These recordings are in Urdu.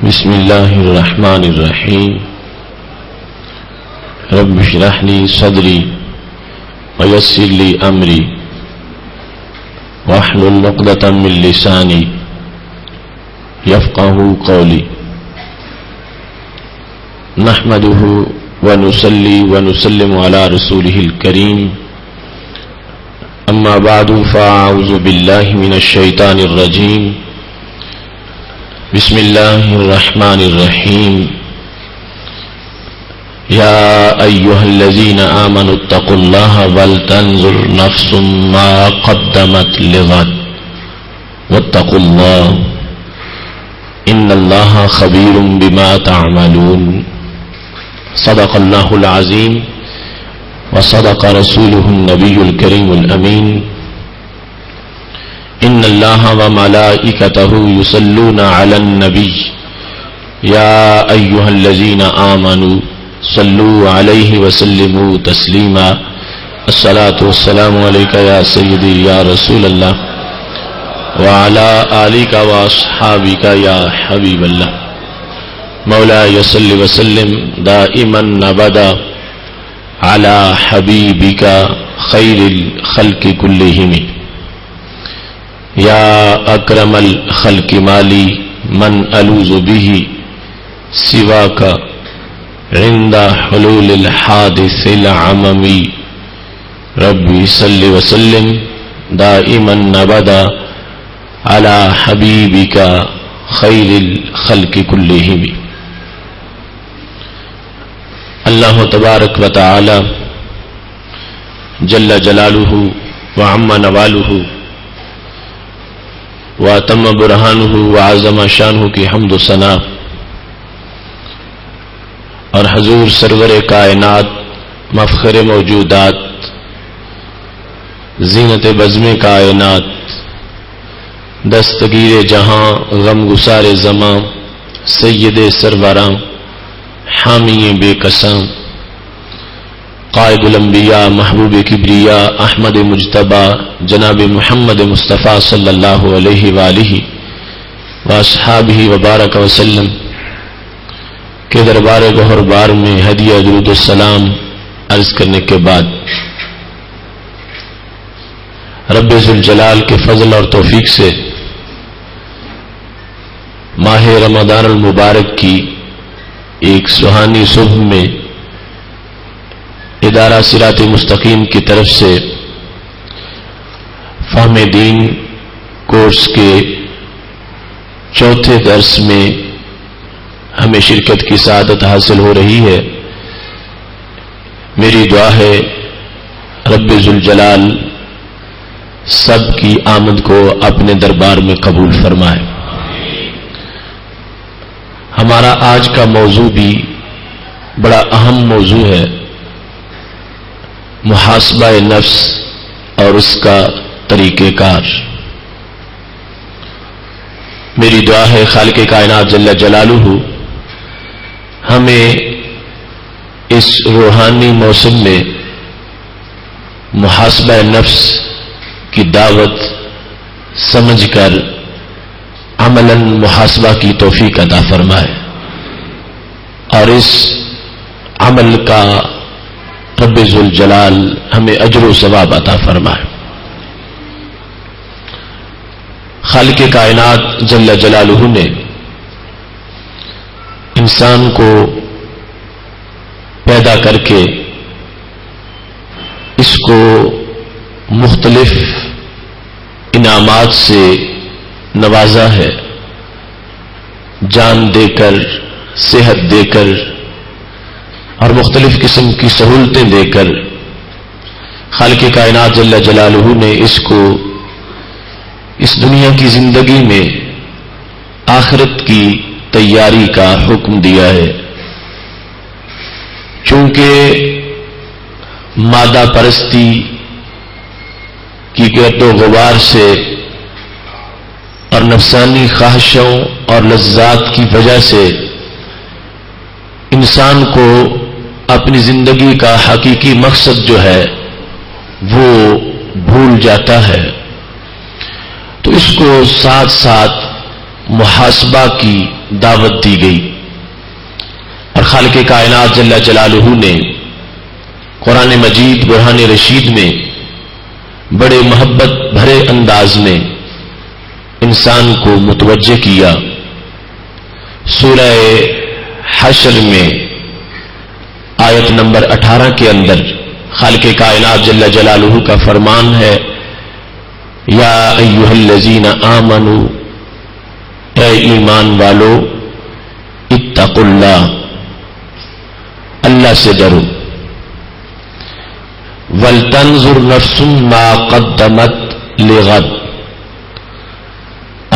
بسم الله الرحمن الرحيم رب اشرح لي صدري ويسر لي أمري واحلل عقدة من لساني يفقهوا قولي نحمده ونصلي ونسلم على رسوله الكريم أما بعد فأعوذ بالله من الشيطان الرجيم بسم الله الرحمن الرحيم يا أيها الذين آمنوا اتقوا الله ولتنظر نفس ما قدمت لغد واتقوا الله إن الله خبير بما تعملون صدق الله العظيم وصدق رسوله النبي الكريم الأمين إن الله وملائكته يصلون على النبي يا أيها الذين آمنوا صلوا عليه وسلموا تسليما الصلاة والسلام عليك يا سيدي يا رسول الله وعلى آلك وأصحابك يا حبيب الله مولاي صل وسلم دائما أبدا على حبيبك خير الخلق كلهم یا اکرم الخلق مالی من الوذ به سواک عند حلول الحادث العممی ربی صل وسلم دائما ابدا على حبیبک خیر الخلق کلہم. اللہ تبارک و تعالی جل جلالہ وعم نوالہ واتم برہانہ وعظم شانہ کی حمد و ثنا اور حضور سرور کائنات مفخر موجودات زینت بزم کائنات دستگیر جہاں غم گسار زماں سید سروراں حامی بے قسم قائد الانبیاء محبوب کبریا احمد مجتبی جناب محمد مصطفیٰ صلی اللہ علیہ وآلہ واصحابہ وبارک وسلم کے دربار گہر بار میں ہدیہ درود السلام عرض کرنے کے بعد رب ذوالجلال کے فضل اور توفیق سے ماہ رمضان المبارک کی ایک سہانی صبح میں ادارہ صراط مستقیم کی طرف سے فہم دین کورس کے چوتھے درس میں ہمیں شرکت کی سعادت حاصل ہو رہی ہے. میری دعا ہے رب ذوالجلال سب کی آمد کو اپنے دربار میں قبول فرمائے. ہمارا آج کا موضوع بھی بڑا اہم موضوع ہے، محاسبہ نفس اور اس کا طریقہ کار. میری دعا ہے خالق کائنات جل جلالہ ہمیں اس روحانی موسم میں محاسبہ نفس کی دعوت سمجھ کر عملاً محاسبہ کی توفیق عطا فرمائے اور اس عمل کا رب ذوالجلال ہمیں اجر و ثواب عطا فرمائے. خالق کائنات جل جلالہ نے انسان کو پیدا کر کے اس کو مختلف انعامات سے نوازا ہے، جان دے کر، صحت دے کر اور مختلف قسم کی سہولتیں دے کر خالق کائنات جل جلالہ نے اس کو اس دنیا کی زندگی میں آخرت کی تیاری کا حکم دیا ہے. چونکہ مادہ پرستی کی گرد و غبار سے اور نفسانی خواہشوں اور لذات کی وجہ سے انسان کو اپنی زندگی کا حقیقی مقصد جو ہے وہ بھول جاتا ہے. تو اس کو ساتھ ساتھ محاسبہ کی دعوت دی گئی، اور خالق کائنات جل جلالہ نے قرآن مجید برہان رشید میں بڑے محبت بھرے انداز میں انسان کو متوجہ کیا۔ سورہ حشر میں آیت نمبر 18 کے اندر خالق کائنات جل جلالہ کا فرمان ہے، یا ایھا الذین آمنوا، اے ایمان والو، اتقوا اللہ، اللہ سے ڈرو، ولتنظر نفس ما قدمت لغد،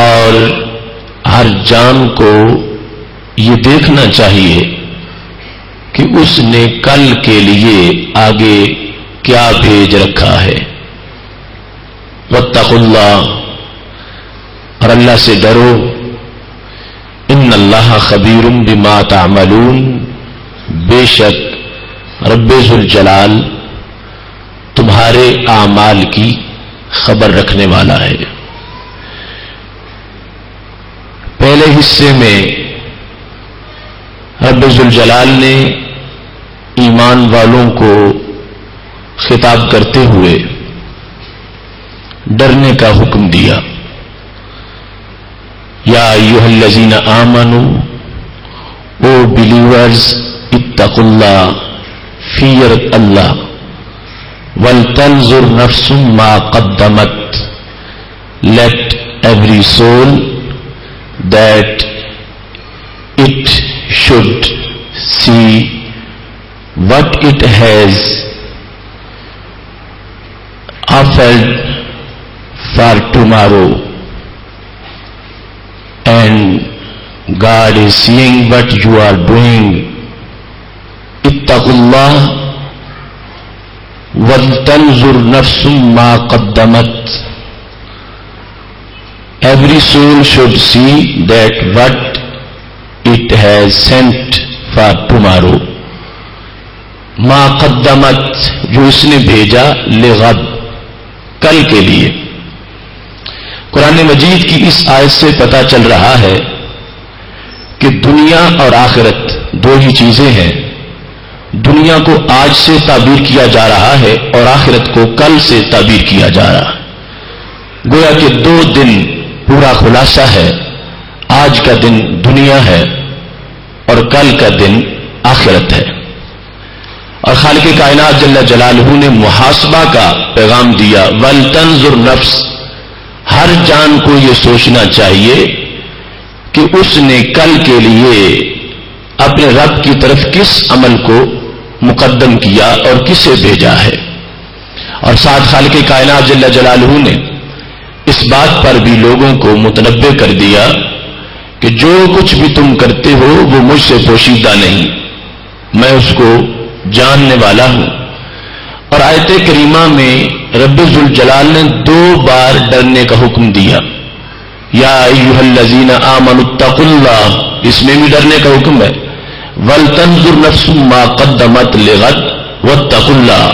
اور ہر جان کو یہ دیکھنا چاہیے کہ اس نے کل کے لیے آگے کیا بھیج رکھا ہے۔ واتقوا اللہ، اور اللہ سے ڈرو، ان اللہ خبیر بما تعملون، بے شک رب ذوالجلال تمہارے اعمال کی خبر رکھنے والا ہے۔ پہلے حصے میں رب ذوالجلال نے ایمان والوں کو خطاب کرتے ہوئے ڈرنے کا حکم دیا، یا ایھا الذین آمنوا، او بلیورز، اتقوا اللہ، فیئر اللہ، ولتنظر نفس ما قدمت، let every soul that it should see what it has offered for tomorrow, and God is seeing what you are doing. اتقوا اللہ ولتنظر نفس ما قدمت. Every soul should see that what it has sent for tomorrow. ما قدمت، جو اس نے بھیجا، لغد، کل کے لیے۔ قرآن مجید کی اس آیت سے پتہ چل رہا ہے کہ دنیا اور آخرت دو ہی چیزیں ہیں۔ دنیا کو آج سے تعبیر کیا جا رہا ہے اور آخرت کو کل سے تعبیر کیا جا رہا ہے۔ گویا کہ دو دن پورا خلاصہ ہے، آج کا دن دنیا ہے اور کل کا دن آخرت ہے۔ اور خالق کائنات جل جلالہ نے محاسبہ کا پیغام دیا، ولتنظر نفس، ہر جان کو یہ سوچنا چاہیے کہ اس نے کل کے لیے اپنے رب کی طرف کس عمل کو مقدم کیا اور کسے بھیجا ہے۔ اور ساتھ خالق کائنات جل جلالہ نے اس بات پر بھی لوگوں کو متنبہ کر دیا کہ جو کچھ بھی تم کرتے ہو وہ مجھ سے پوشیدہ نہیں، میں اس کو جاننے والا ہوں۔ اور آیت کریمہ میں رب ذوالجلال نے دو بار ڈرنے کا حکم دیا، یا ایھا الذین آمنوا اتقوا اللہ، اس میں بھی ڈرنے کا حکم ہے، ولتنظر نفس ما قدمت لغد واتقوا اللہ۔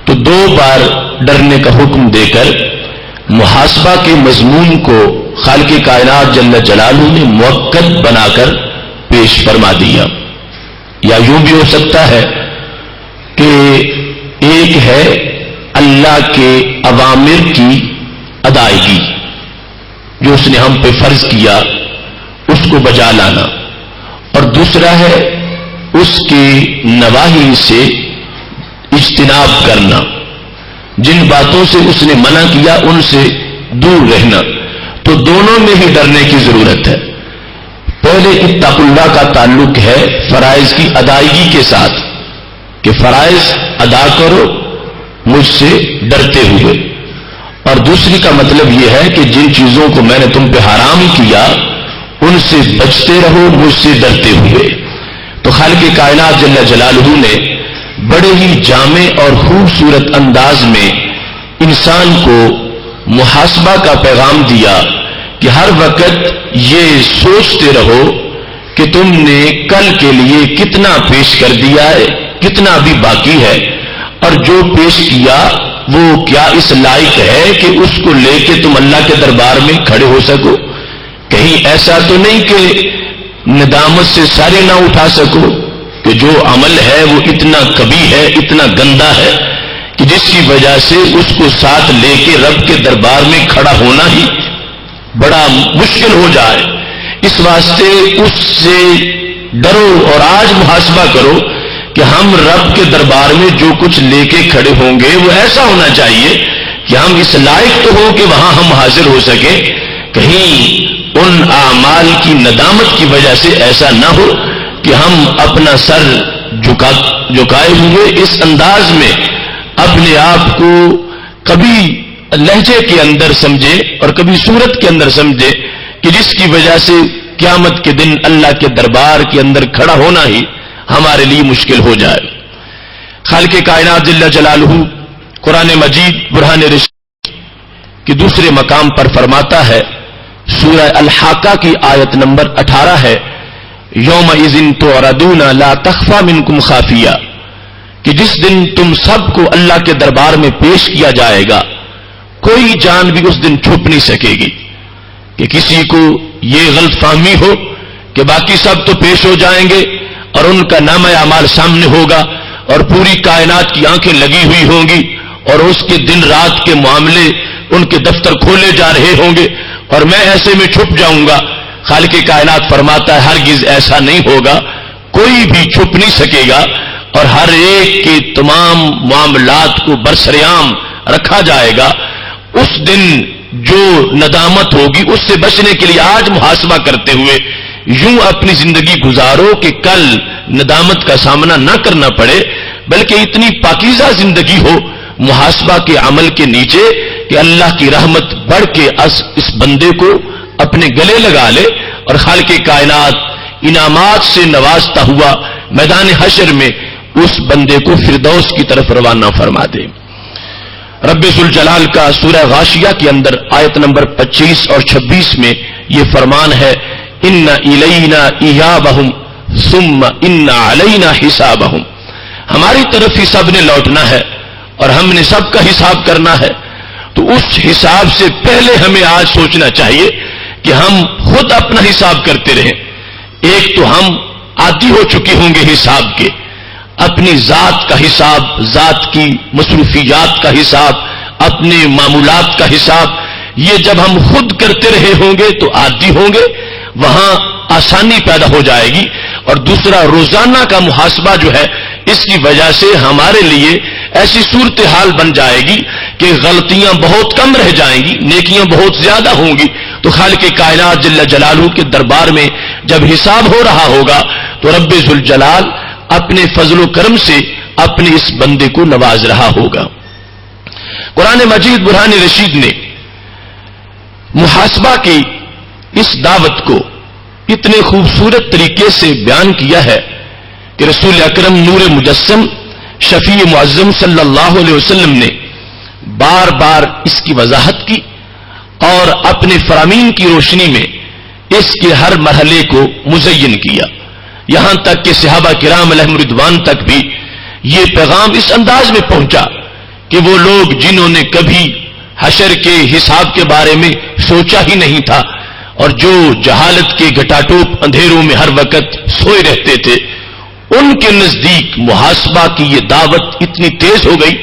تو دو بار ڈرنے کا حکم دے کر محاسبہ کے مضمون کو خالق کائنات جل جلالہ نے موقت بنا کر پیش فرما دیا۔ یا یوں بھی ہو سکتا ہے کہ ایک ہے اللہ کے اوامر کی ادائیگی، جو اس نے ہم پہ فرض کیا اس کو بجا لانا، اور دوسرا ہے اس کے نواہی سے اجتناب کرنا، جن باتوں سے اس نے منع کیا ان سے دور رہنا۔ تو دونوں میں ہی ڈرنے کی ضرورت ہے۔ پہلے اتقوا اللہ کا تعلق ہے فرائض کی ادائیگی کے ساتھ، کہ فرائض ادا کرو مجھ سے ڈرتے ہوئے، اور دوسری کا مطلب یہ ہے کہ جن چیزوں کو میں نے تم پہ حرام کیا ان سے بچتے رہو مجھ سے ڈرتے ہوئے۔ تو خالق کائنات جل جلالہ نے بڑے ہی جامع اور خوبصورت انداز میں انسان کو محاسبہ کا پیغام دیا کہ ہر وقت یہ سوچتے رہو کہ تم نے کل کے لیے کتنا پیش کر دیا ہے، کتنا بھی باقی ہے، اور جو پیش کیا وہ کیا اس لائق ہے کہ اس کو لے کے تم اللہ کے دربار میں کھڑے ہو سکو۔ کہیں ایسا تو نہیں کہ ندامت سے سارے نہ اٹھا سکو کہ جو عمل ہے وہ اتنا کبھی ہے، اتنا گندا ہے کہ جس کی وجہ سے اس کو ساتھ لے کے رب کے دربار میں کھڑا ہونا ہی بڑا مشکل ہو جائے. اس واسطے اس سے ڈرو اور آج محاسبہ کرو کہ ہم رب کے دربار میں جو کچھ لے کے کھڑے ہوں گے وہ ایسا ہونا چاہیے کہ ہم اس لائق تو ہوں کہ وہاں ہم حاضر ہو سکیں. کہیں ان اعمال کی ندامت کی وجہ سے ایسا نہ ہو کہ ہم اپنا سر جھکائے ہوئے اس انداز میں اپنے آپ کو کبھی لہجے کے اندر سمجھے اور کبھی صورت کے اندر سمجھے کہ جس کی وجہ سے قیامت کے دن اللہ کے دربار کے اندر کھڑا ہونا ہی ہمارے لیے مشکل ہو جائے. خالق کائنات جل جلالہ قرآن مجید برہان رشید کے دوسرے مقام پر فرماتا ہے، سورہ الحاقہ کی آیت نمبر 18 ہے، یومئذ تعرضون لا تخفی منکم خافیہ، کہ جس دن تم سب کو اللہ کے دربار میں پیش کیا جائے گا کوئی جان بھی اس دن چھپ نہیں سکے گی. کہ کسی کو یہ غلط فہمی ہو کہ باقی سب تو پیش ہو جائیں گے اور ان کا نامہ اعمال سامنے ہوگا اور پوری کائنات کی آنکھیں لگی ہوئی ہوں گی اور اس کے دن رات کے معاملے ان کے دفتر کھولے جا رہے ہوں گے اور میں ایسے میں چھپ جاؤں گا. خالق کائنات فرماتا ہے ہرگز ایسا نہیں ہوگا، کوئی بھی چھپ نہیں سکے گا اور ہر ایک کے تمام معاملات کو برسریام رکھا جائے گا. اس دن جو ندامت ہوگی اس سے بچنے کے لیے آج محاسبہ کرتے ہوئے یوں اپنی زندگی گزارو کہ کل ندامت کا سامنا نہ کرنا پڑے، بلکہ اتنی پاکیزہ زندگی ہو محاسبہ کے عمل کے نیچے کہ اللہ کی رحمت بڑھ کے اس بندے کو اپنے گلے لگا لے اور خالق کائنات انعامات سے نوازتا ہوا میدان حشر میں اس بندے کو فردوس کی طرف روانہ فرما دے. رب ذوالجلال کا سورہ غاشیہ کے اندر آیت نمبر 25 اور 26 میں یہ فرمان ہے، ان الینا ایابہم ثم ان علینا حسابہم، ہماری طرف ہی سب نے لوٹنا ہے اور ہم نے سب کا حساب کرنا ہے. تو اس حساب سے پہلے ہمیں آج سوچنا چاہیے کہ ہم خود اپنا حساب کرتے رہیں. ایک تو ہم عادی ہو چکے ہوں گے حساب کے، اپنی ذات کا حساب، ذات کی مصروفیات کا حساب، اپنے معمولات کا حساب، یہ جب ہم خود کرتے رہے ہوں گے تو عادی ہوں گے، وہاں آسانی پیدا ہو جائے گی. اور دوسرا روزانہ کا محاسبہ جو ہے اس کی وجہ سے ہمارے لیے ایسی صورتحال بن جائے گی کہ غلطیاں بہت کم رہ جائیں گی، نیکیاں بہت زیادہ ہوں گی. تو خالق کائنات جل جلالہ کے دربار میں جب حساب ہو رہا ہوگا تو رب ذوالجلال اپنے فضل و کرم سے اپنے اس بندے کو نواز رہا ہوگا. قرآن مجید برہان رشید نے محاسبہ کی اس دعوت کو اتنے خوبصورت طریقے سے بیان کیا ہے کہ رسول اکرم نور مجسم شفیع معظم صلی اللہ علیہ وسلم نے بار بار اس کی وضاحت کی اور اپنے فرامین کی روشنی میں اس کے ہر مرحلے کو مزین کیا. یہاں تک کہ صحابہ کرام علیہم رضوان تک بھی یہ پیغام اس انداز میں پہنچا کہ وہ لوگ جنہوں نے کبھی حشر کے حساب کے بارے میں سوچا ہی نہیں تھا اور جو جہالت کے گھٹاٹوپ اندھیروں میں ہر وقت سوئے رہتے تھے، ان کے نزدیک محاسبہ کی یہ دعوت اتنی تیز ہو گئی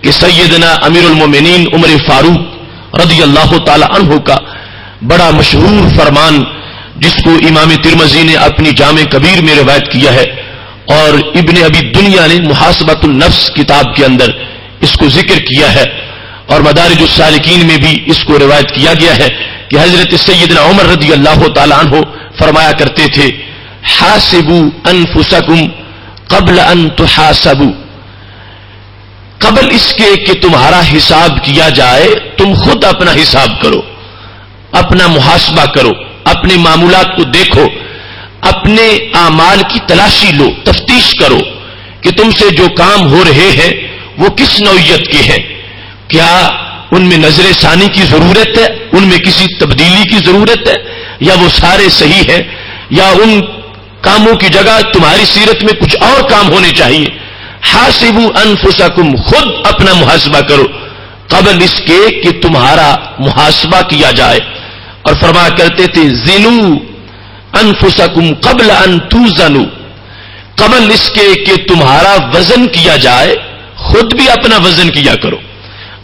کہ سیدنا امیر المومنین عمر فاروق رضی اللہ تعالی عنہ کا بڑا مشہور فرمان، جس کو امام ترمذی نے اپنی جامع کبیر میں روایت کیا ہے اور ابن ابی دنیا نے محاسبۃ النفس کتاب کے اندر اس کو ذکر کیا ہے اور مدارج السالکین میں بھی اس کو روایت کیا گیا ہے کہ حضرت سیدنا عمر رضی اللہ تعالی عنہ فرمایا کرتے تھے، حاسبوا انفسکم قبل ان تحاسبوا، قبل اس کے کہ تمہارا حساب کیا جائے تم خود اپنا حساب کرو، اپنا محاسبہ کرو، اپنے معمولات کو دیکھو، اپنے اعمال کی تلاشی لو، تفتیش کرو کہ تم سے جو کام ہو رہے ہیں وہ کس نوعیت کے ہیں. کیا ان میں نظر ثانی کی ضرورت ہے، ان میں کسی تبدیلی کی ضرورت ہے، یا وہ سارے صحیح ہیں، یا ان کاموں کی جگہ تمہاری سیرت میں کچھ اور کام ہونے چاہیے. حاسبوا انفسکم، خود اپنا محاسبہ کرو قبل اس کے کہ تمہارا محاسبہ کیا جائے. اور فرمایا کرتے تھے زنو انفسکم قبل ان توزنوا، قبل اس کے کہ تمہارا وزن کیا جائے خود بھی اپنا وزن کیا کرو،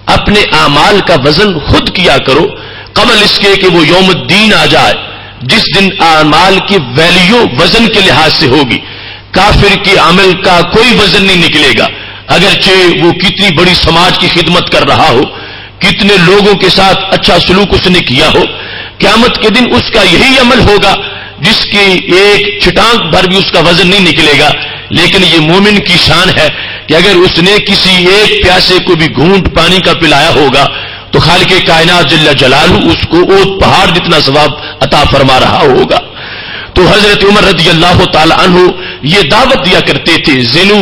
اپنے اعمال کا وزن خود کیا کرو، قبل اس کے کہ وہ یوم الدین آ جائے جس دن اعمال کی ویلیو وزن کے لحاظ سے ہوگی۔ کافر کے عمل کا کوئی وزن نہیں نکلے گا، اگرچہ وہ کتنی بڑی سماج کی خدمت کر رہا ہو، کتنے لوگوں کے ساتھ اچھا سلوک اس نے کیا ہو، قیامت کے دن اس کا یہی عمل ہوگا جس کی ایک چھٹانک بھر بھی اس کا وزن نہیں نکلے گا۔ لیکن یہ مومن کی شان ہے کہ اگر اس نے کسی ایک پیاسے کو بھی گھونٹ پانی کا پلایا ہوگا تو خالق کائنات جل جلالہ اس کو اوت پہاڑ جتنا ثواب عطا فرما رہا ہوگا۔ تو حضرت عمر رضی اللہ تعالی عنہ یہ دعوت دیا کرتے تھے، زنو،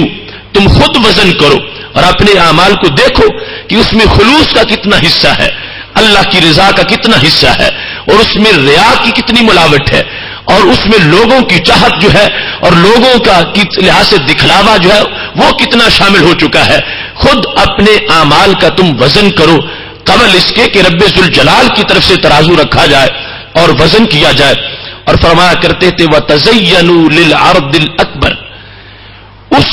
تم خود وزن کرو اور اپنے اعمال کو دیکھو کہ اس میں خلوص کا کتنا حصہ ہے، اللہ کی رضا کا کتنا حصہ ہے، اور اس میں ریا کی کتنی ملاوٹ ہے، اور اس میں لوگوں کی چاہت جو ہے اور لوگوں کا لحاظ سے دکھلاوا جو ہے وہ کتنا شامل ہو چکا ہے۔ خود اپنے اعمال کا تم وزن کرو قبل اس کے کہ رب ذوالجلال کی طرف سے ترازو رکھا جائے اور وزن کیا جائے۔ اور فرمایا کرتے تھے وَتَزَيَّنُوا لِلْعَرْضِ الْأَكْبَرِ، اس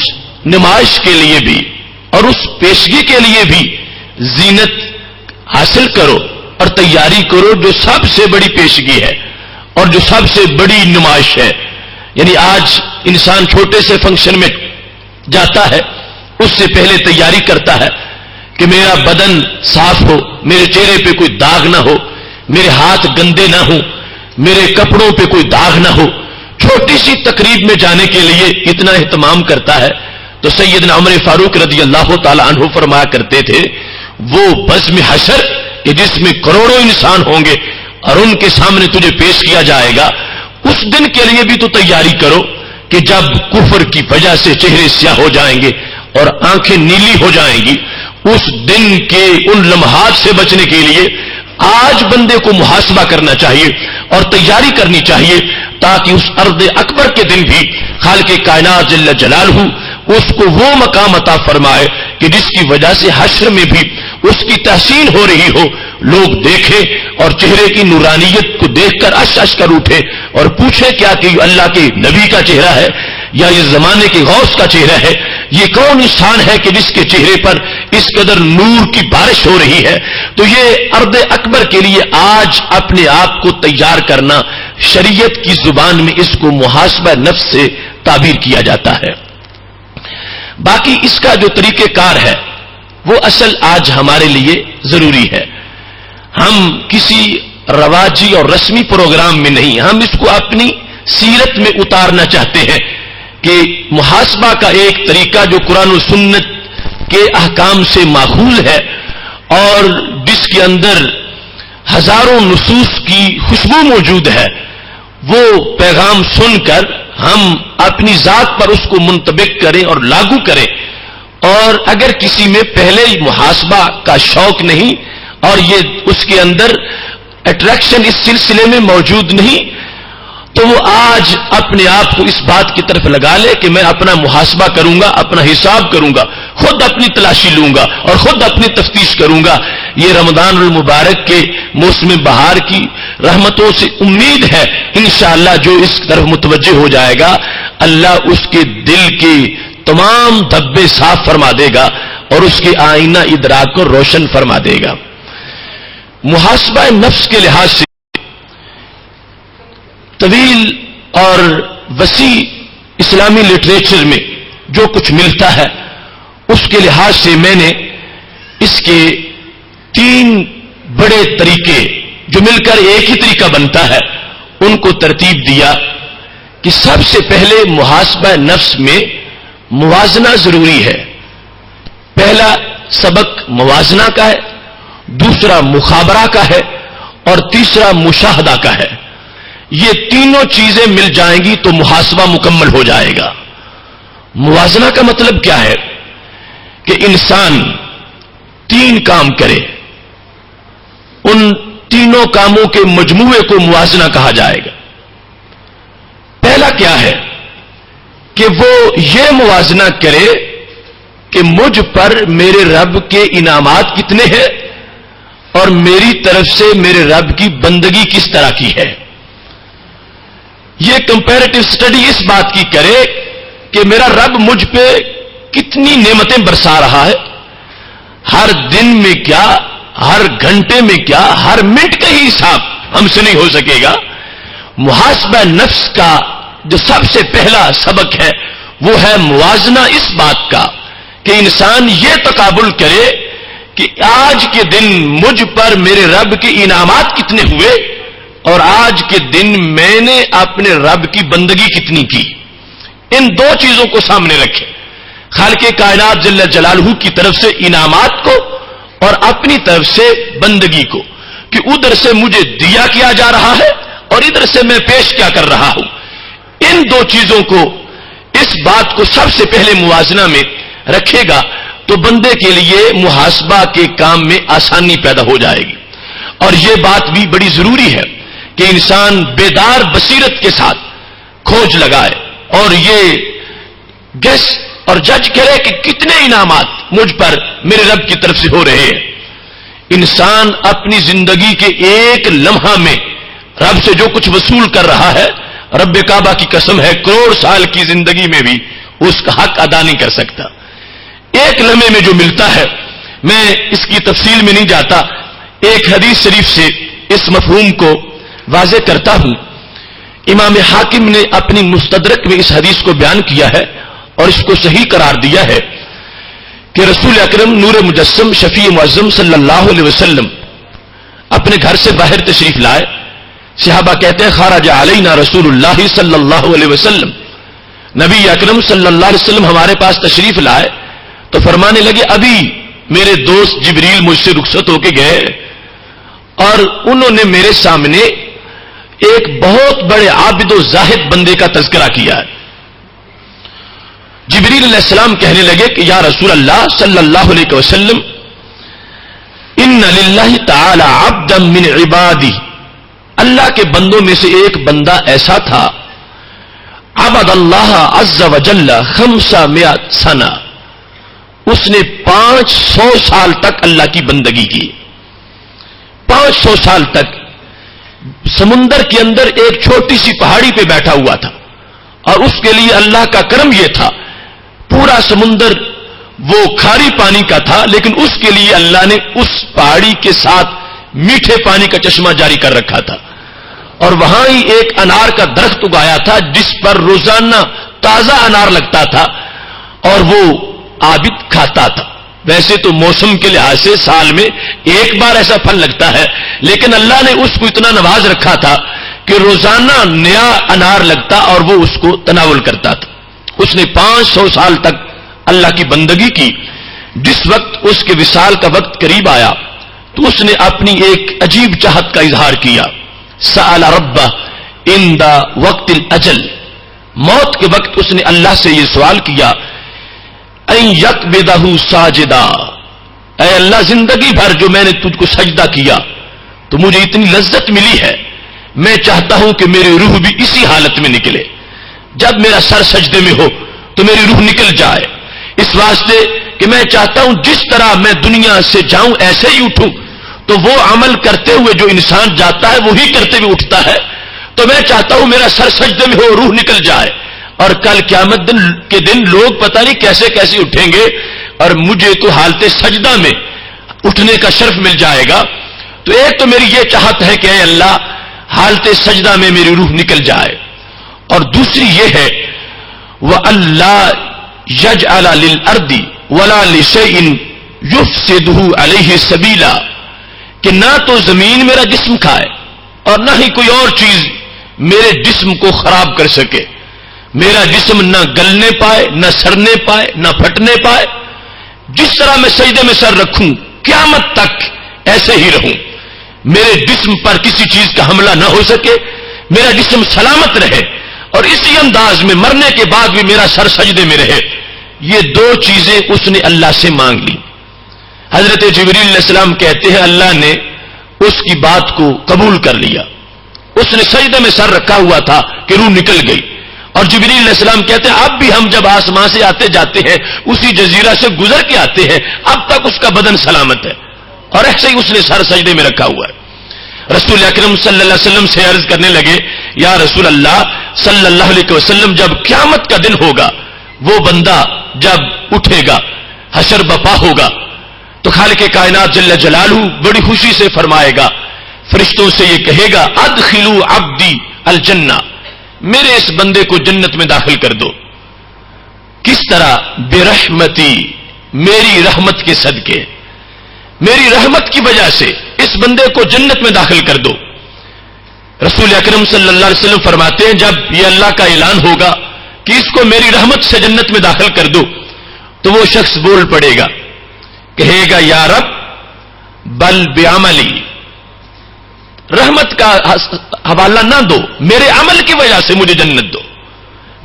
نمائش کے لیے بھی اور اس پیشگی کے لیے بھی زینت حاصل کرو اور تیاری کرو جو سب سے بڑی پیشگی ہے اور جو سب سے بڑی نمائش ہے۔ یعنی آج انسان چھوٹے سے فنکشن میں جاتا ہے، اس سے پہلے تیاری کرتا ہے کہ میرا بدن صاف ہو، میرے چہرے پہ کوئی داغ نہ ہو، میرے ہاتھ گندے نہ ہوں، میرے کپڑوں پہ کوئی داغ نہ ہو۔ چھوٹی سی تقریب میں جانے کے لیے اتنا اہتمام کرتا ہے۔ تو سیدنا عمر فاروق رضی اللہ تعالی عنہ فرمایا کرتے تھے وہ بزم حشر کہ جس میں کروڑوں انسان ہوں گے اور ان کے سامنے تجھے پیش کیا جائے گا، اس دن کے لیے بھی تو تیاری کرو کہ جب کفر کی وجہ سے چہرے سیاہ ہو جائیں گے اور آنکھیں نیلی ہو جائیں گی، اس دن کے ان لمحات سے بچنے کے لیے آج بندے کو محاسبہ کرنا چاہیے اور تیاری کرنی چاہیے تاکہ اس ارض اکبر کے دن بھی خالق کائنات جل جلالہ اس کو وہ مقام عطا فرمائے کہ جس کی وجہ سے حشر میں بھی اس کی تحسین ہو رہی ہو، لوگ دیکھیں اور چہرے کی نورانیت کو دیکھ کر اش اش کر اٹھے اور پوچھے کیا کہ اللہ کے نبی کا چہرہ ہے یا یہ زمانے کے غوث کا چہرہ ہے؟ یہ کون انسان ہے کہ جس کے چہرے پر اس قدر نور کی بارش ہو رہی ہے؟ تو یہ ارض اکبر کے لیے آج اپنے آپ کو تیار کرنا، شریعت کی زبان میں اس کو محاسبہ نفس سے تعبیر کیا جاتا ہے۔ باقی اس کا جو طریقہ کار ہے وہ اصل آج ہمارے لیے ضروری ہے۔ ہم کسی رواجی اور رسمی پروگرام میں نہیں، ہم اس کو اپنی سیرت میں اتارنا چاہتے ہیں کہ محاسبہ کا ایک طریقہ جو قرآن و سنت کے احکام سے ماخوذ ہے اور جس کے اندر ہزاروں نصوص کی خوشبو موجود ہے، وہ پیغام سن کر ہم اپنی ذات پر اس کو منطبق کریں اور لاگو کریں۔ اور اگر کسی میں پہلے محاسبہ کا شوق نہیں اور یہ اس کے اندر اٹریکشن اس سلسلے میں موجود نہیں، تو وہ آج اپنے آپ کو اس بات کی طرف لگا لے کہ میں اپنا محاسبہ کروں گا، اپنا حساب کروں گا، خود اپنی تلاشی لوں گا اور خود اپنی تفتیش کروں گا۔ یہ رمضان المبارک کے موسم بہار کی رحمتوں سے امید ہے انشاءاللہ جو اس طرف متوجہ ہو جائے گا، اللہ اس کے دل کے تمام دھبے صاف فرما دے گا اور اس کے آئینہ ادراک کو روشن فرما دے گا۔ محاسبہ نفس کے لحاظ سے طویل اور وسیع اسلامی لٹریچر میں جو کچھ ملتا ہے اس کے لحاظ سے میں نے اس کے 3 بڑے طریقے جو مل کر ایک ہی طریقہ بنتا ہے ان کو ترتیب دیا کہ سب سے پہلے محاسبہ نفس میں موازنہ ضروری ہے۔ پہلا سبق موازنہ کا ہے، دوسرا مخابرہ کا ہے اور تیسرا مشاہدہ کا ہے۔ یہ تینوں چیزیں مل جائیں گی تو محاسبہ مکمل ہو جائے گا۔ موازنہ کا مطلب کیا ہے کہ انسان 3 کام کرے، ان تینوں کاموں کے مجموعے کو موازنہ کہا جائے گا۔ پہلا کیا ہے کہ وہ یہ موازنہ کرے کہ مجھ پر میرے رب کے انعامات کتنے ہیں اور میری طرف سے میرے رب کی بندگی کس طرح کی ہے۔ یہ کمپیریٹو اسٹڈی اس بات کی کرے کہ میرا رب مجھ پہ کتنی نعمتیں برسا رہا ہے، ہر دن میں کیا، ہر گھنٹے میں کیا، ہر منٹ کا ہی حساب ہم سے نہیں ہو سکے گا۔ محاسبہ نفس کا جو سب سے پہلا سبق ہے وہ ہے موازنہ اس بات کا کہ انسان یہ تقابل کرے کہ آج کے دن مجھ پر میرے رب کے انعامات کتنے ہوئے اور آج کے دن میں نے اپنے رب کی بندگی کتنی کی۔ ان دو چیزوں کو سامنے رکھے، خالق کائنات جل جلالہ کی طرف سے انعامات کو اور اپنی طرف سے بندگی کو، کہ ادھر سے مجھے دیا کیا جا رہا ہے اور ادھر سے میں پیش کیا کر رہا ہوں۔ ان دو چیزوں کو، اس بات کو سب سے پہلے موازنہ میں رکھے گا تو بندے کے لیے محاسبہ کے کام میں آسانی پیدا ہو جائے گی۔ اور یہ بات بھی بڑی ضروری ہے کہ انسان بیدار بصیرت کے ساتھ کھوج لگائے اور یہ گیس اور جج کرے کہ کتنے انعامات مجھ پر میرے رب کی طرف سے ہو رہے ہیں۔ انسان اپنی زندگی کے ایک لمحہ میں رب سے جو کچھ وصول کر رہا ہے، رب کعبہ کی قسم ہے کروڑ سال کی زندگی میں بھی اس کا حق ادا نہیں کر سکتا۔ ایک لمحے میں جو ملتا ہے، میں اس کی تفصیل میں نہیں جاتا، ایک حدیث شریف سے اس مفہوم کو واضح کرتا ہوں۔ امام حاکم نے اپنی مستدرک میں اس حدیث کو بیان کیا ہے اور اس کو صحیح قرار دیا ہے کہ رسول اکرم نور مجسم شفیع معظم صلی اللہ علیہ وسلم اپنے گھر سے باہر تشریف لائے۔ صحابہ کہتے ہیں خرج علینا رسول اللہ صلی اللہ علیہ وسلم، نبی اکرم صلی اللہ علیہ وسلم ہمارے پاس تشریف لائے تو فرمانے لگے ابھی میرے دوست جبریل مجھ سے رخصت ہو کے گئے اور انہوں نے میرے سامنے ایک بہت بڑے عابد و زاہد بندے کا تذکرہ کیا ہے۔ جبریل علیہ السلام کہنے لگے کہ یا رسول اللہ صلی اللہ علیہ وسلم ان للہ تعالی عبدا من عبادی، اللہ کے بندوں میں سے ایک بندہ ایسا تھا عبد اللہ عز وجل 500 سنہ، اس نے 500 سال تک اللہ کی بندگی کی۔ 500 سال تک سمندر کے اندر ایک چھوٹی سی پہاڑی پہ بیٹھا ہوا تھا اور اس کے لیے اللہ کا کرم یہ تھا پورا سمندر وہ کھاری پانی کا تھا، لیکن اس کے لیے اللہ نے اس پہاڑی کے ساتھ میٹھے پانی کا چشمہ جاری کر رکھا تھا اور وہاں ہی ایک انار کا درخت اگایا تھا جس پر روزانہ تازہ انار لگتا تھا اور وہ عابد کھاتا تھا۔ ویسے تو موسم کے لحاظ سے سال میں ایک بار ایسا پھل لگتا ہے، لیکن اللہ نے اس کو اتنا نواز رکھا تھا کہ روزانہ نیا انار لگتا اور وہ اس کو تناول کرتا تھا۔ اس نے 500 سال تک اللہ کی بندگی کی۔ جس وقت اس کے وصال کا وقت قریب آیا تو اس نے اپنی ایک عجیب چاہت کا اظہار کیا۔ سأل ربہ عند وقت الاجل، موت کے وقت اس نے اللہ سے یہ سوال کیا ان یقبضہ ساجدا، اے اللہ زندگی بھر جو میں نے تجھ کو سجدہ کیا تو مجھے اتنی لذت ملی ہے، میں چاہتا ہوں کہ میری روح بھی اسی حالت میں نکلے، جب میرا سر سجدے میں ہو تو میری روح نکل جائے، اس واسطے کہ میں چاہتا ہوں جس طرح میں دنیا سے جاؤں ایسے ہی اٹھوں۔ تو وہ عمل کرتے ہوئے جو انسان جاتا ہے وہی کرتے ہوئے اٹھتا ہے، تو میں چاہتا ہوں میرا سر سجدے میں ہو، روح نکل جائے، اور کل قیامت کے دن لوگ پتہ نہیں کیسے کیسے اٹھیں گے اور مجھے تو حالت سجدہ میں اٹھنے کا شرف مل جائے گا۔ تو ایک تو میری یہ چاہت ہے کہ اے اللہ حالت سجدہ میں میری روح نکل جائے، اور دوسری یہ ہے وَأَلَّا يَجْعَلَ لِلْأَرْضِ وَلَا لِشَيْءٍ يُفْسِدُهُ عَلَيْهِ سَبِيلًا، کہ نہ تو زمین میرا جسم کھائے اور نہ ہی کوئی اور چیز میرے جسم کو خراب کر سکے، میرا جسم نہ گلنے پائے، نہ سڑنے پائے، نہ پھٹنے پائے، جس طرح میں سجدے میں سر رکھوں قیامت تک ایسے ہی رہوں، میرے جسم پر کسی چیز کا حملہ نہ ہو سکے، میرا جسم سلامت رہے اور اسی انداز میں مرنے کے بعد بھی میرا سر سجدے میں رہے۔ یہ دو چیزیں اس نے اللہ سے مانگ لی۔ حضرت جبریل علیہ السلام کہتے ہیں اللہ نے اس کی بات کو قبول کر لیا، اس نے سجدے میں سر رکھا ہوا تھا کہ روح نکل گئی، اور جبریل علیہ السلام کہتے ہیں اب بھی ہم جب آسمان سے آتے جاتے ہیں اسی جزیرہ سے گزر کے آتے ہیں، اب تک اس کا بدن سلامت ہے، اور ایسے ہی اس نے سر سجدے میں رکھا ہوا ہے۔ رسول اکرم صلی اللہ علیہ وسلم سے عرض کرنے لگے یا رسول اللہ صلی اللہ علیہ وسلم جب قیامت کا دن ہوگا، وہ بندہ جب اٹھے گا، حشر بپا ہوگا، تو خالق کائنات جل جلالہ بڑی خوشی سے فرمائے گا، فرشتوں سے یہ کہے گا ادخلوا عبدی الجنہ، میرے اس بندے کو جنت میں داخل کر دو۔ کس طرح؟ برحمتی، میری رحمت کے صدقے، میری رحمت کی وجہ سے اس بندے کو جنت میں داخل کر دو۔ رسول اکرم صلی اللہ علیہ وسلم فرماتے ہیں جب یہ اللہ کا اعلان ہوگا کہ اس کو میری رحمت سے جنت میں داخل کر دو، تو وہ شخص بول پڑے گا، کہے گا یا رب بل بعملی، رحمت کا حوالہ نہ دو، میرے عمل کی وجہ سے مجھے جنت دو،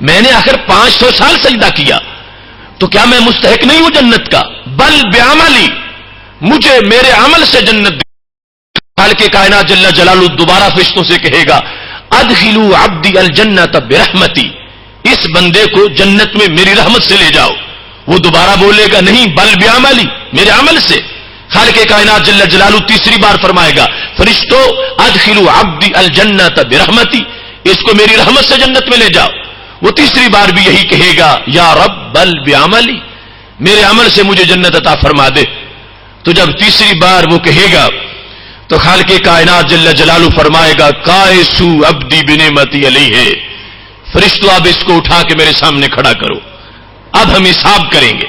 میں نے آخر 500 سال سجدہ کیا تو کیا میں مستحق نہیں ہوں جنت کا؟ بل بعملی، مجھے میرے عمل سے جنت دو۔ خالق کائنات جل جلالہ دوبارہ فرشتوں سے کہے گا ادخلوا عبدی الجنۃ برحمتی، اس بندے کو جنت میں میری رحمت سے لے جاؤ۔ وہ دوبارہ بولے گا نہیں بل بعملی، میرے عمل سے۔ خالق کائنات جل جلالہ تیسری بار فرمائے گا فرشتوں ادخلوا عبدی الجنۃ برحمتی، اس کو میری رحمت سے جنت میں لے جاؤ۔ وہ تیسری بار بھی یہی کہے گا یا رب بل بعملی، میرے عمل سے مجھے جنت عطا فرما دے۔ تو جب تیسری بار وہ کہے گا تو خالق کائنات جل جلالہ فرمائے گا قائسو عبدی بنعمتی علیہ، فرشتوں اب اس کو اٹھا کے میرے سامنے کھڑا کرو، اب ہم حساب کریں گے۔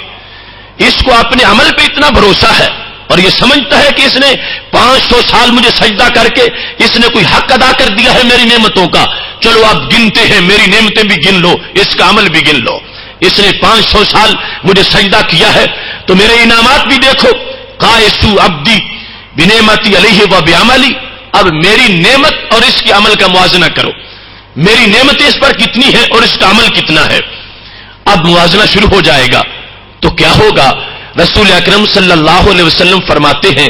اس کو اپنے عمل پہ اتنا بھروسہ ہے اور یہ سمجھتا ہے کہ اس نے 500 سال مجھے سجدہ کر کے اس نے کوئی حق ادا کر دیا ہے میری نعمتوں کا، چلو اب گنتے ہیں، میری نعمتیں بھی گن لو، اس کا عمل بھی گن لو۔ اس نے 500 سال مجھے سجدہ کیا ہے تو میرے انعامات بھی دیکھو، قائسو عبدی بنعمتی علیہ و بعملی، اب میری نعمت اور اس کے عمل کا موازنہ کرو، میری نعمت اس پر کتنی ہے اور اس کا عمل کتنا ہے۔ اب موازنہ شروع ہو جائے گا تو کیا ہوگا؟ رسول اکرم صلی اللہ علیہ وسلم فرماتے ہیں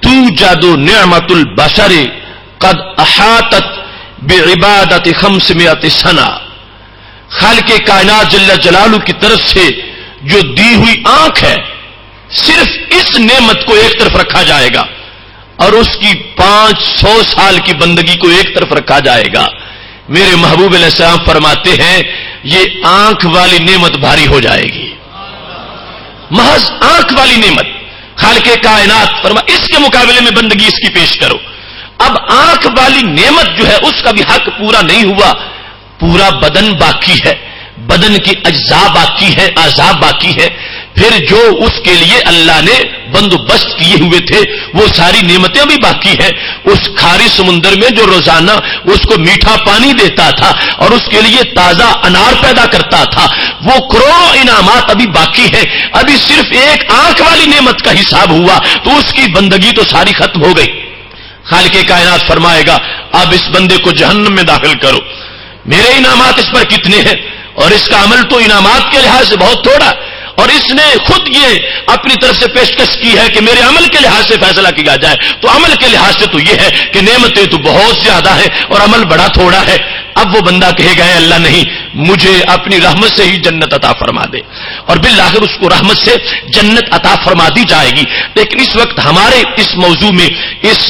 توجد نعمت البشر قد احاطت بعبادت 500 سنہ، خالق کائنات جل جلالہ کی طرف سے جو دی ہوئی آنکھ ہے، صرف اس نعمت کو ایک طرف رکھا جائے گا اور اس کی 500 سال کی بندگی کو ایک طرف رکھا جائے گا۔ میرے محبوب علیہ السلام فرماتے ہیں یہ آنکھ والی نعمت بھاری ہو جائے گی، محض آنکھ والی نعمت۔ خالق کائنات فرما اس کے مقابلے میں بندگی اس کی پیش کرو۔ اب آنکھ والی نعمت جو ہے اس کا بھی حق پورا نہیں ہوا، پورا بدن باقی ہے، بدن کی اجزاء باقی ہے، اعضاء باقی ہے، پھر جو اس کے لیے اللہ نے بندوبست کیے ہوئے تھے وہ ساری نعمتیں بھی باقی ہیں۔ اس کھاری سمندر میں جو روزانہ اس کو میٹھا پانی دیتا تھا اور اس کے لیے تازہ انار پیدا کرتا تھا، وہ کروڑوں انعامات ابھی باقی ہیں۔ ابھی صرف ایک آنکھ والی نعمت کا حساب ہوا تو اس کی بندگی تو ساری ختم ہو گئی۔ خالق کائنات فرمائے گا اب اس بندے کو جہنم میں داخل کرو، میرے انعامات اس پر کتنے ہیں اور اس کا عمل تو انعامات کے لحاظ سے بہت تھوڑا، اور اس نے خود یہ اپنی طرف سے پیشکش کی ہے کہ میرے عمل کے لحاظ سے فیصلہ کیا جائے، تو عمل کے لحاظ سے تو یہ ہے کہ نعمتیں تو بہت زیادہ ہیں اور عمل بڑا تھوڑا ہے۔ اب وہ بندہ کہے گا اے اللہ نہیں، مجھے اپنی رحمت سے ہی جنت عطا فرما دے، اور بالآخر اس کو رحمت سے جنت عطا فرما دی جائے گی۔ لیکن اس وقت ہمارے اس موضوع میں اس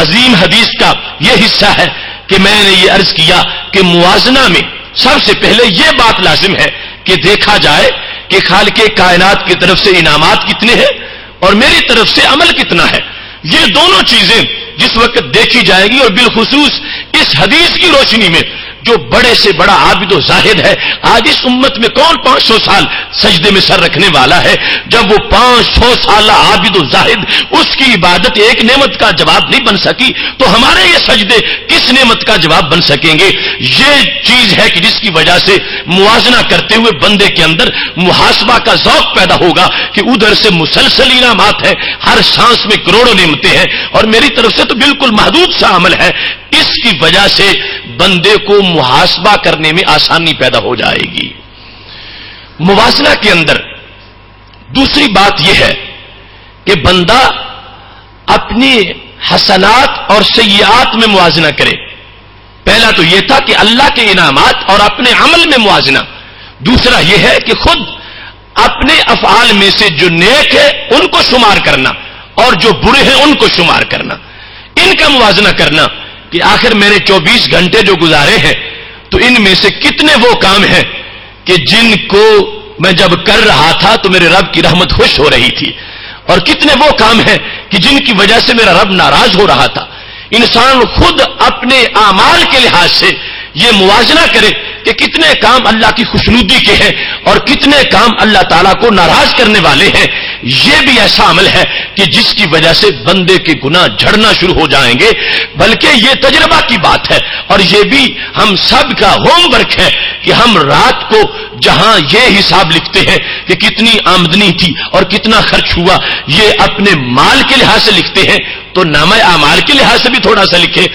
عظیم حدیث کا یہ حصہ ہے کہ میں نے یہ عرض کیا کہ موازنہ میں سب سے پہلے یہ بات لازم ہے کہ دیکھا جائے کہ خالق کائنات کی طرف سے انعامات کتنے ہیں اور میری طرف سے عمل کتنا ہے۔ یہ دونوں چیزیں جس وقت دیکھی جائے گی، اور بالخصوص اس حدیث کی روشنی میں جو بڑے سے بڑا عابد و زاہد ہے، آج اس امت میں کون 500 سال سجدے میں سر رکھنے والا ہے؟ جب وہ 500 سالہ عابد و زاہد اس کی عبادت ایک نعمت کا جواب نہیں بن سکی تو ہمارے یہ سجدے کس نعمت کا جواب بن سکیں گے؟ یہ چیز ہے کہ جس کی وجہ سے موازنہ کرتے ہوئے بندے کے اندر محاسبہ کا ذوق پیدا ہوگا کہ ادھر سے مسلسل انعامات ہیں، ہر سانس میں کروڑوں نعمتیں ہیں اور میری طرف سے تو بالکل محدود سا عمل ہے۔ اس کی وجہ سے بندے کو محاسبہ کرنے میں آسانی پیدا ہو جائے گی۔ موازنہ کے اندر دوسری بات یہ ہے کہ بندہ اپنی حسنات اور سیئات میں موازنہ کرے۔ پہلا تو یہ تھا کہ اللہ کے انعامات اور اپنے عمل میں موازنہ، دوسرا یہ ہے کہ خود اپنے افعال میں سے جو نیک ہے ان کو شمار کرنا اور جو برے ہیں ان کو شمار کرنا، ان کا موازنہ کرنا کہ آخر میں نے 24 گھنٹے جو گزارے ہیں تو ان میں سے کتنے وہ کام ہیں کہ جن کو میں جب کر رہا تھا تو میرے رب کی رحمت خوش ہو رہی تھی، اور کتنے وہ کام ہیں کہ جن کی وجہ سے میرا رب ناراض ہو رہا تھا۔ انسان خود اپنے اعمال کے لحاظ سے یہ موازنہ کرے کہ کتنے کام اللہ کی خوشنودی کے ہیں اور کتنے کام اللہ تعالیٰ کو ناراض کرنے والے ہیں۔ یہ بھی ایسا عمل ہے کہ جس کی وجہ سے بندے کے گناہ جھڑنا شروع ہو جائیں گے، بلکہ یہ تجربہ کی بات ہے، اور یہ بھی ہم سب کا ہوم ورک ہے کہ ہم رات کو جہاں یہ حساب لکھتے ہیں کہ کتنی آمدنی تھی اور کتنا خرچ ہوا، یہ اپنے مال کے لحاظ سے لکھتے ہیں، تو نامہ اعمال کے لحاظ سے بھی تھوڑا سا لکھیں،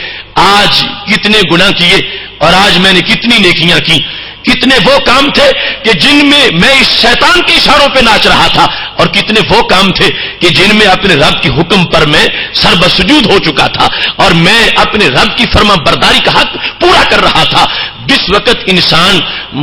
آج کتنے گناہ کیے اور آج میں نے کتنی نیکیاں کی، کتنے وہ کام تھے کہ جن میں اس شیطان کے اشاروں پہ ناچ رہا تھا، اور کتنے وہ کام تھے کہ جن میں اپنے رب کے حکم پر میں سر بسجود ہو چکا تھا اور میں اپنے رب کی فرما برداری کا حق پورا کر رہا تھا۔ جس وقت انسان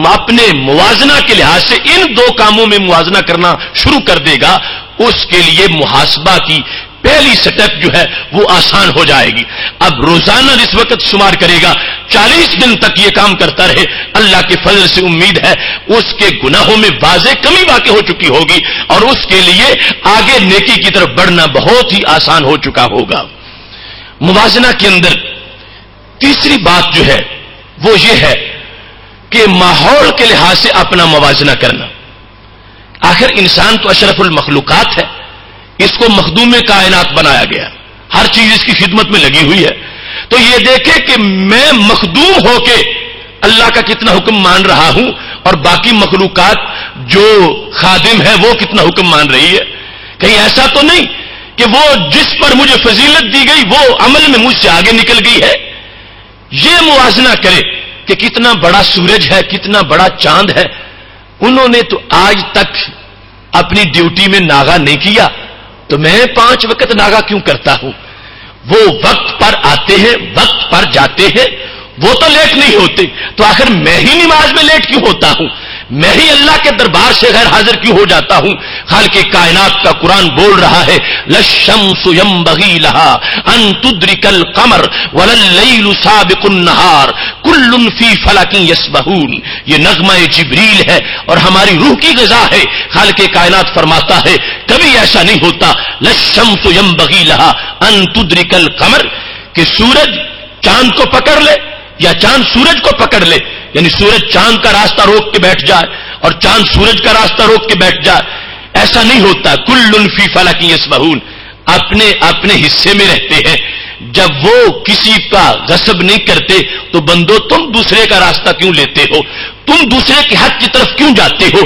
اپنے موازنہ کے لحاظ سے ان دو کاموں میں موازنہ کرنا شروع کر دے گا، اس کے لیے محاسبہ کی پہلی سٹیپ جو ہے وہ آسان ہو جائے گی۔ اب روزانہ جس وقت شمار کرے گا، 40 دن تک یہ کام کرتا رہے، اللہ کے فضل سے امید ہے اس کے گناہوں میں واضح کمی واقع ہو چکی ہوگی اور اس کے لیے آگے نیکی کی طرف بڑھنا بہت ہی آسان ہو چکا ہوگا۔ موازنہ کے اندر تیسری بات جو ہے وہ یہ ہے کہ ماحول کے لحاظ سے اپنا موازنہ کرنا۔ آخر انسان تو اشرف المخلوقات ہے، اس کو مخدوم کائنات بنایا گیا، ہر چیز اس کی خدمت میں لگی ہوئی ہے، تو یہ دیکھے کہ میں مخدوم ہو کے اللہ کا کتنا حکم مان رہا ہوں اور باقی مخلوقات جو خادم ہے وہ کتنا حکم مان رہی ہے۔ کہیں ایسا تو نہیں کہ وہ جس پر مجھے فضیلت دی گئی وہ عمل میں مجھ سے آگے نکل گئی ہے۔ یہ موازنہ کرے کہ کتنا بڑا سورج ہے، کتنا بڑا چاند ہے، انہوں نے تو آج تک اپنی ڈیوٹی میں ناغہ نہیں کیا، تو میں 5 وقت ناغہ کیوں کرتا ہوں؟ وہ وقت پر آتے ہیں، وقت پر جاتے ہیں، وہ تو لیٹ نہیں ہوتے، تو آخر میں ہی نماز میں لیٹ کیوں ہوتا ہوں؟ میں ہی اللہ کے دربار سے غیر حاضر کیوں ہو جاتا ہوں؟ خالق کائنات کا قرآن بول رہا ہے للشمس ينبغي لها ان تدرك القمر ولا الليل سابق النهار كل في فلك يسبحون۔ یہ نغمہ جبریل ہے اور ہماری روح کی غذا ہے۔ خالق کائنات فرماتا ہے کبھی ایسا نہیں ہوتا للشمس ينبغي لها ان تدرك القمر کہ سورج چاند کو پکڑ لے یا چاند سورج کو پکڑ لے، یعنی سورج چاند کا راستہ روک کے بیٹھ جائے اور چاند سورج کا راستہ روک کے بیٹھ جائے، ایسا نہیں ہوتا۔ کل فی فلک یسبحون، اپنے اپنے حصے میں رہتے ہیں۔ جب وہ کسی کا غصب نہیں کرتے تو بندو تم دوسرے کا راستہ کیوں لیتے ہو؟ تم دوسرے کے حق کی طرف کیوں جاتے ہو؟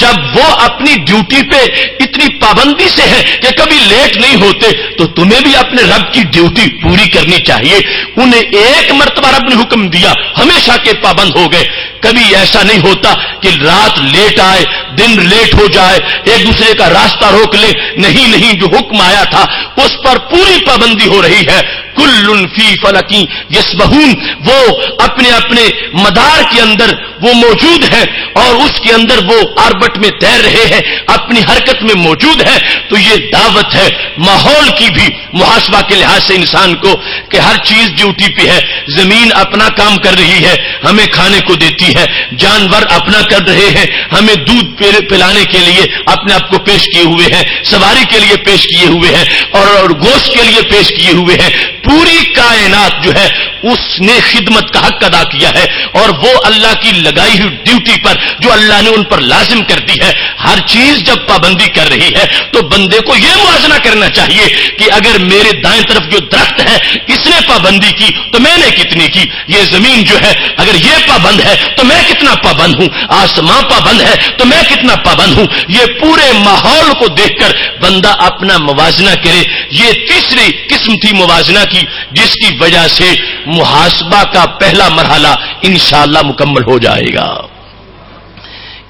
جب وہ اپنی ڈیوٹی پہ اتنی پابندی سے ہے کہ کبھی لیٹ نہیں ہوتے تو تمہیں بھی اپنے رب کی ڈیوٹی پوری کرنی چاہیے۔ انہیں ایک مرتبہ رب نے حکم دیا، ہمیشہ کے پابند ہو گئے۔ کبھی ایسا نہیں ہوتا کہ رات لیٹ آئے، دن لیٹ ہو جائے، ایک دوسرے کا راستہ روک لے، نہیں، جو حکم آیا تھا اس پر پوری پابندی ہو رہی ہے۔ کل فی فلک یسبحون، وہ اپنے اپنے مدار کے اندر وہ موجود ہے اور اس کے اندر وہ آربٹ میں تیر رہے ہیں، اپنی حرکت میں موجود ہے۔ تو یہ دعوت ہے ماحول کی بھی محاسبہ کے لحاظ سے انسان کو کہ ہر چیز ڈیوٹی پہ ہے۔ زمین اپنا کام کر رہی ہے، ہمیں کھانے کو دیتی ہے، جانور اپنا کر رہے ہیں، ہمیں دودھ پلانے کے لیے اپنے آپ کو پیش کیے ہوئے ہیں، سواری کے لیے پیش کیے ہوئے ہیں اور گوشت کے لیے پیش کیے ہوئے ہیں۔ پوری کائنات جو ہے اس نے خدمت کا حق ادا کیا ہے اور وہ اللہ کی لگائی ہوئی ڈیوٹی پر جو اللہ نے ان پر لازم کر دی ہے، ہر چیز جب پابندی کر رہی ہے تو بندے کو یہ موازنہ کرنا چاہیے کہ اگر میرے دائیں طرف جو درخت ہے اس نے پابندی کی تو میں نے کتنی کی، یہ زمین جو ہے اگر یہ پابند ہے تو میں کتنا پابند ہوں، آسمان پابند ہے تو میں کتنا پابند ہوں۔ یہ پورے ماحول کو دیکھ کر بندہ اپنا موازنہ کرے۔ یہ تیسری قسم تھی موازنہ کی جس کی وجہ سے محاسبہ کا پہلا مرحلہ انشاءاللہ مکمل ہو جائے گا۔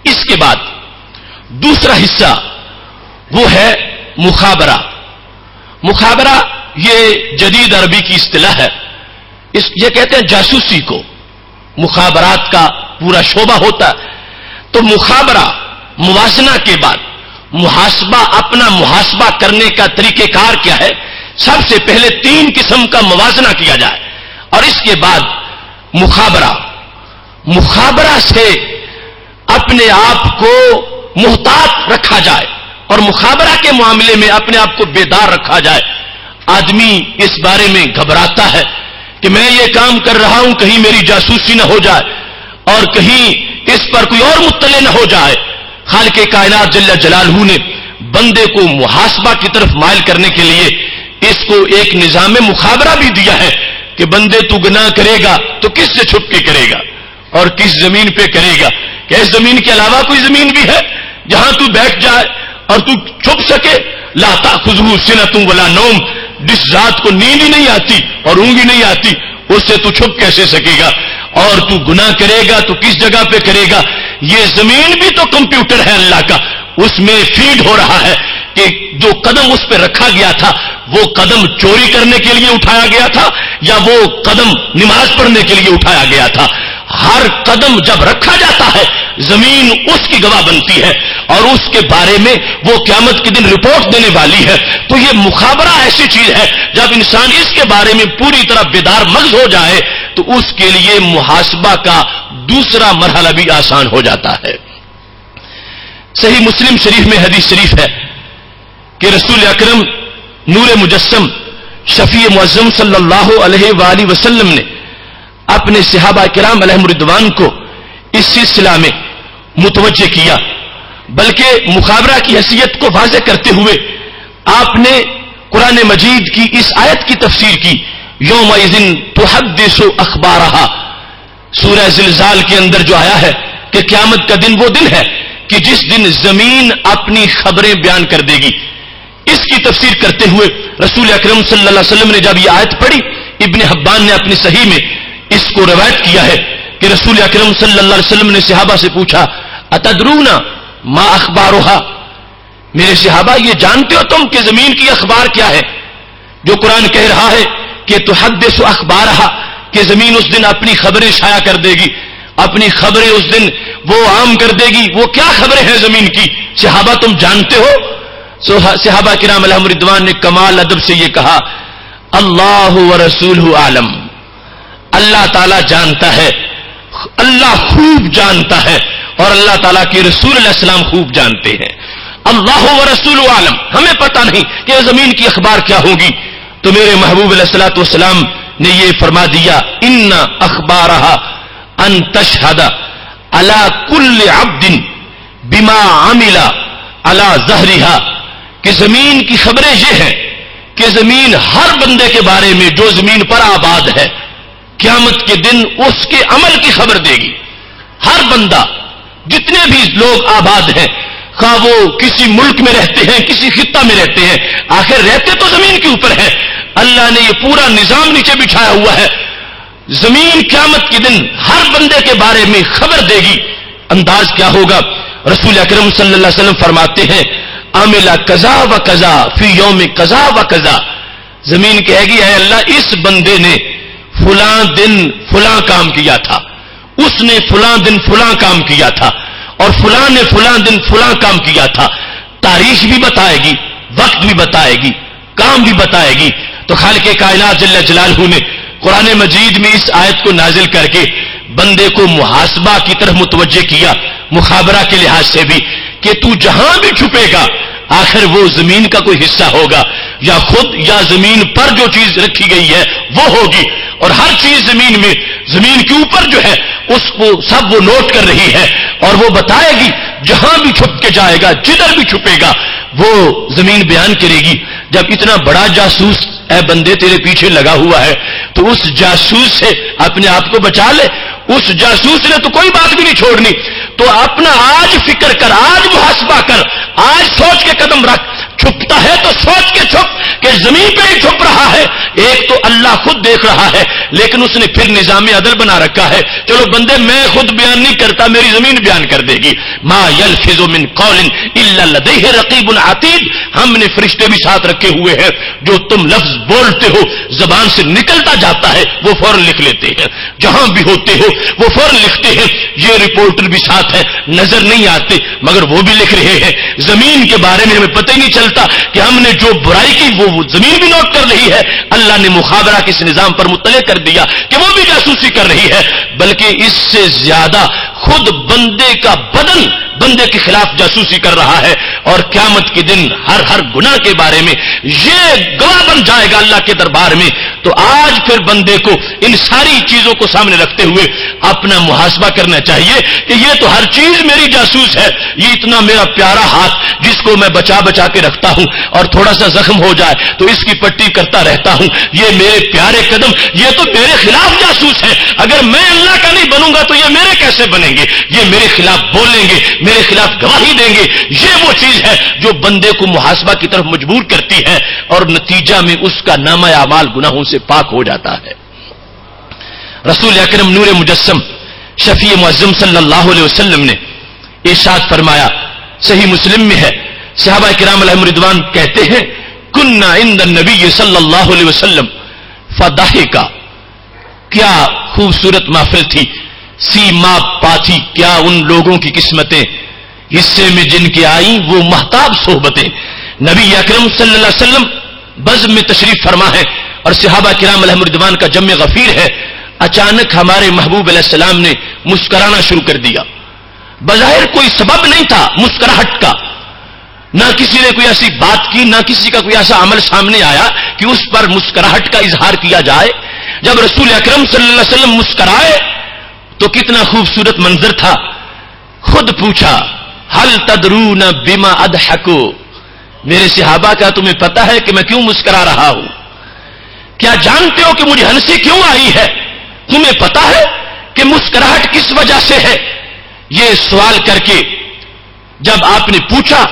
اس کے بعد دوسرا حصہ وہ ہے مخابرہ۔ مخابرہ یہ جدید عربی کی اصطلاح ہے، یہ کہتے ہیں جاسوسی کو، مخابرات کا پورا شعبہ ہوتا ہے۔ تو مخابرہ موازنہ کے بعد محاسبہ، اپنا محاسبہ کرنے کا طریقہ کار کیا ہے؟ سب سے پہلے 3 قسم کا موازنہ کیا جائے اور اس کے بعد مخابرہ۔ مخابرہ سے اپنے آپ کو محتاط رکھا جائے اور مخابرہ کے معاملے میں اپنے آپ کو بیدار رکھا جائے. آدمی اس بارے میں گھبراتا ہے کہ میں یہ کام کر رہا ہوں کہیں میری جاسوسی نہ ہو جائے اور کہیں اس پر کوئی اور مطلع نہ ہو جائے. خالق کائنات جل جلالہ نے بندے کو محاسبہ کی طرف مائل کرنے کے لیے اس کو ایک نظام مخابرہ بھی دیا ہے کہ بندے تو گناہ کرے گا تو کس سے چھپ کے کرے گا اور کس زمین پہ کرے گا. کہ اس زمین کے علاوہ کوئی زمین بھی ہے جہاں تو بیٹھ جائے اور تو چھپ سکے؟ لا تأخذہ سنۃ ولا نوم، جس ذات کو نیند ہی نہیں آتی اور اونگ ہی نہیں آتی اس سے تو چھپ کیسے سکے گا؟ اور تو گناہ کرے گا تو کس جگہ پہ کرے گا؟ یہ زمین بھی تو کمپیوٹر ہے اللہ کا، اس میں فیڈ ہو رہا ہے کہ جو قدم اس پہ رکھا گیا تھا وہ قدم چوری کرنے کے لیے اٹھایا گیا تھا یا وہ قدم نماز پڑھنے کے لیے اٹھایا گیا تھا. ہر قدم جب رکھا جاتا ہے زمین اس کی گواہ بنتی ہے اور اس کے بارے میں وہ قیامت کے دن رپورٹ دینے والی ہے. تو یہ مخابرہ ایسی چیز ہے جب انسان اس کے بارے میں پوری طرح بیدار مغز ہو جائے تو اس کے لیے محاسبہ کا دوسرا مرحلہ بھی آسان ہو جاتا ہے. صحیح مسلم شریف میں حدیث شریف ہے کہ رسول اکرم نور مجسم شفیع معظم صلی اللہ علیہ وآلہ وسلم نے اپنے صحابہ کرام علیہم رضوان کو اس سلسلہ میں متوجہ کیا، بلکہ مخابرہ کی حیثیت کو واضح کرتے ہوئے آپ نے قرآن مجید کی اس آیت کی تفسیر کی، یومئذ تحدث اخبارہا. سورہ زلزال کے اندر جو آیا ہے کہ قیامت کا دن وہ دن ہے کہ جس دن زمین اپنی خبریں بیان کر دے گی. اس کی تفسیر کرتے ہوئے رسول اکرم صلی اللہ علیہ وسلم نے جب یہ آیت پڑھی، ابن حبان نے اپنی صحیح میں اس کو روایت کیا ہے کہ رسول اکرم صلی اللہ علیہ وسلم نے صحابہ سے پوچھا، اتدرون ما اخبارها، میرے صحابہ یہ جانتے ہو تم کہ زمین کی اخبار کیا ہے؟ جو قرآن کہہ رہا ہے کہ تحدث اخبارها، کہ زمین اس دن اپنی خبریں شائع کر دے گی، اپنی خبریں اس دن وہ عام کر دے گی. وہ کیا خبریں ہیں زمین کی؟ صحابہ تم جانتے ہو؟ صحابہ کرام علیہم رضوان نے کمال ادب سے یہ کہا، اللہ ورسولہ عالم، اللہ تعالیٰ جانتا ہے، اللہ خوب جانتا ہے اور اللہ تعالیٰ کے رسول علیہ السلام خوب جانتے ہیں. اللہ ورسولہ عالم، ہمیں پتہ نہیں کہ زمین کی اخبار کیا ہوگی. تو میرے محبوب علیہ الصلوۃ والسلام نے یہ فرما دیا، ان اخبارہا ان تشہد علی کل عبد بما عمل علی ظہرہا، کہ زمین کی خبریں یہ ہیں کہ زمین ہر بندے کے بارے میں جو زمین پر آباد ہے قیامت کے دن اس کے عمل کی خبر دے گی. ہر بندہ، جتنے بھی لوگ آباد ہیں، خواہ وہ کسی ملک میں رہتے ہیں کسی خطہ میں رہتے ہیں، آخر رہتے تو زمین کے اوپر ہے. اللہ نے یہ پورا نظام نیچے بچھایا ہوا ہے. زمین قیامت کے دن ہر بندے کے بارے میں خبر دے گی. انداز کیا ہوگا؟ رسول اکرم صلی اللہ علیہ وسلم فرماتے ہیں، عمل کذا و کذا فی یوم کذا و کذا. زمین کہے گی، اے اللہ اس بندے نے فلاں دن فلاں کام کیا تھا، اس نے فلاں دن فلاں کام کیا تھا اور فلاں نے فلاں دن فلاں کام کیا تھا. تاریخ بھی بتائے گی، وقت بھی بتائے گی، کام بھی بتائے گی. تو خالق کائنات جل جلالہ نے قرآن مجید میں اس آیت کو نازل کر کے بندے کو محاسبہ کی طرف متوجہ کیا، مخابرہ کے لحاظ سے بھی، کہ تو جہاں بھی چھپے گا آخر وہ زمین کا کوئی حصہ ہوگا، یا خود یا زمین پر جو چیز رکھی گئی ہے وہ ہوگی. اور ہر چیز زمین میں، زمین کے اوپر جو ہے اس کو سب وہ نوٹ کر رہی ہے اور وہ بتائے گی. جہاں بھی چھپ کے جائے گا، جدھر بھی چھپے گا، وہ زمین بیان کرے گی. جب اتنا بڑا جاسوس اے بندے تیرے پیچھے لگا ہوا ہے تو اس جاسوس سے اپنے آپ کو بچا لے. اس جاسوس نے تو کوئی بات بھی نہیں چھوڑنی. تو اپنا آج فکر کر، آج محاسبہ کر، آج سوچ کے قدم رکھ. چھپتا ہے تو سوچ کے چھپ کہ زمین پہ ہی چھپ رہا ہے. ایک تو اللہ خود دیکھ رہا ہے لیکن اس نے پھر نظام عدل بنا رکھا ہے. چلو بندے میں خود بیان نہیں کرتا، میری زمین بیان کر دے گی. ما یلفظ من قول الا لدیہ رقیب عتید. ہم نے فرشتے بھی ساتھ رکھے ہوئے ہیں، جو تم لفظ بولتے ہو زبان سے نکلتا جاتا ہے وہ فوراً لکھ لیتے ہیں. جہاں بھی ہوتے ہو وہ فوراً لکھتے ہیں. یہ رپورٹر بھی ساتھ ہے، نظر نہیں آتے مگر وہ بھی لکھ رہے ہیں. زمین کے بارے میں ہمیں پتہ ہی نہیں چلتا چلتا کہ ہم نے جو برائی کی وہ زمین بھی نوٹ کر رہی ہے. اللہ نے مخابرہ کے اس نظام پر مطلع کر دیا کہ وہ بھی جاسوسی کر رہی ہے، بلکہ اس سے زیادہ خود بندے کا بدن بندے کے خلاف جاسوسی کر رہا ہے. اور قیامت کے دن ہر گناہ کے بارے میں یہ گواہ بن جائے گا اللہ کے دربار میں. تو آج پھر بندے کو ان ساری چیزوں کو سامنے رکھتے ہوئے اپنا محاسبہ کرنا چاہیے کہ یہ تو ہر چیز میری جاسوس ہے. یہ اتنا میرا پیارا ہاتھ جس کو میں بچا کے رکھتا ہوں اور تھوڑا سا زخم ہو جائے تو اس کی پٹی کرتا رہتا ہوں. یہ میرے پیارے قدم یہ تو میرے خلاف جاسوس ہے. اگر میں اللہ کا نہیں بنوں گا تو یہ میرے کیسے بنیں گے؟ یہ میرے خلاف بولیں گے، میرے خلاف گواہی دیں گے. یہ وہ چیز ہے جو بندے کو محاسبہ کی طرف مجبور کرتی ہے اور نتیجہ میں اس کا نامہ اعمال گناہوں سے پاک ہو جاتا ہے. رسول اکرم نور مجسم شفیع معظم صلی اللہ علیہ وسلم نے ارشاد فرمایا، صحیح مسلم میں ہے، صحابہ کرام علیہم رضوان کہتے ہیں کننا عند النبی صلی اللہ علیہ وسلم فضحکا، کیا خوبصورت محفل تھی، سیما پاتھی، کیا ان لوگوں کی قسمتیں حصے میں جن کی آئیں وہ مہتاب صحبتیں. نبی اکرم صلی اللہ علیہ وسلم بزم میں تشریف فرما ہے اور صحابہ کرام علیہم رضوان کا جمع غفیر ہے. اچانک ہمارے محبوب علیہ السلام نے مسکرانا شروع کر دیا. بظاہر کوئی سبب نہیں تھا مسکراہٹ کا، نہ کسی نے کوئی ایسی بات کی، نہ کسی کا کوئی ایسا عمل سامنے آیا کہ اس پر مسکراہٹ کا اظہار کیا جائے. جب رسول اکرم صلی اللہ علیہ وسلم مسکرائے تو کتنا خوبصورت منظر تھا. خود پوچھا ہل تدرون بما اضحکو، میرے صحابہ کا تمہیں پتا ہے کہ میں کیوں مسکرا رہا ہوں؟ کیا جانتے ہو کہ مجھے ہنسی کیوں آئی ہے؟ تمہیں پتا ہے کہ مسکراہٹ کس وجہ سے ہے؟ یہ سوال کر کے جب آپ نے پوچھا،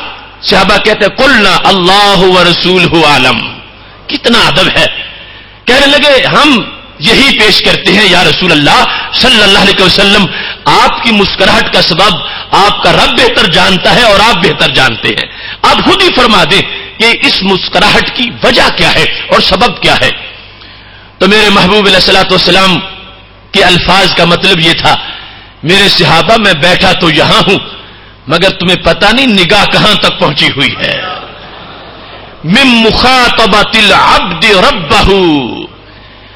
صحابہ کہتے ہیں قلنا اللہ ورسولہ عالم. کتنا ادب ہے. کہنے لگے ہم یہی پیش کرتے ہیں یا رسول اللہ صلی اللہ علیہ وسلم، آپ کی مسکراہٹ کا سبب آپ کا رب بہتر جانتا ہے اور آپ بہتر جانتے ہیں. آپ خود ہی فرما دیں کہ اس مسکراہٹ کی وجہ کیا ہے اور سبب کیا ہے. تو میرے محبوب علیہ الصلوۃ والسلام کے الفاظ کا مطلب یہ تھا، میرے صحابہ میں بیٹھا تو یہاں ہوں مگر تمہیں پتہ نہیں نگاہ کہاں تک پہنچی ہوئی ہے. من مخاطبۃ العبد ربہ،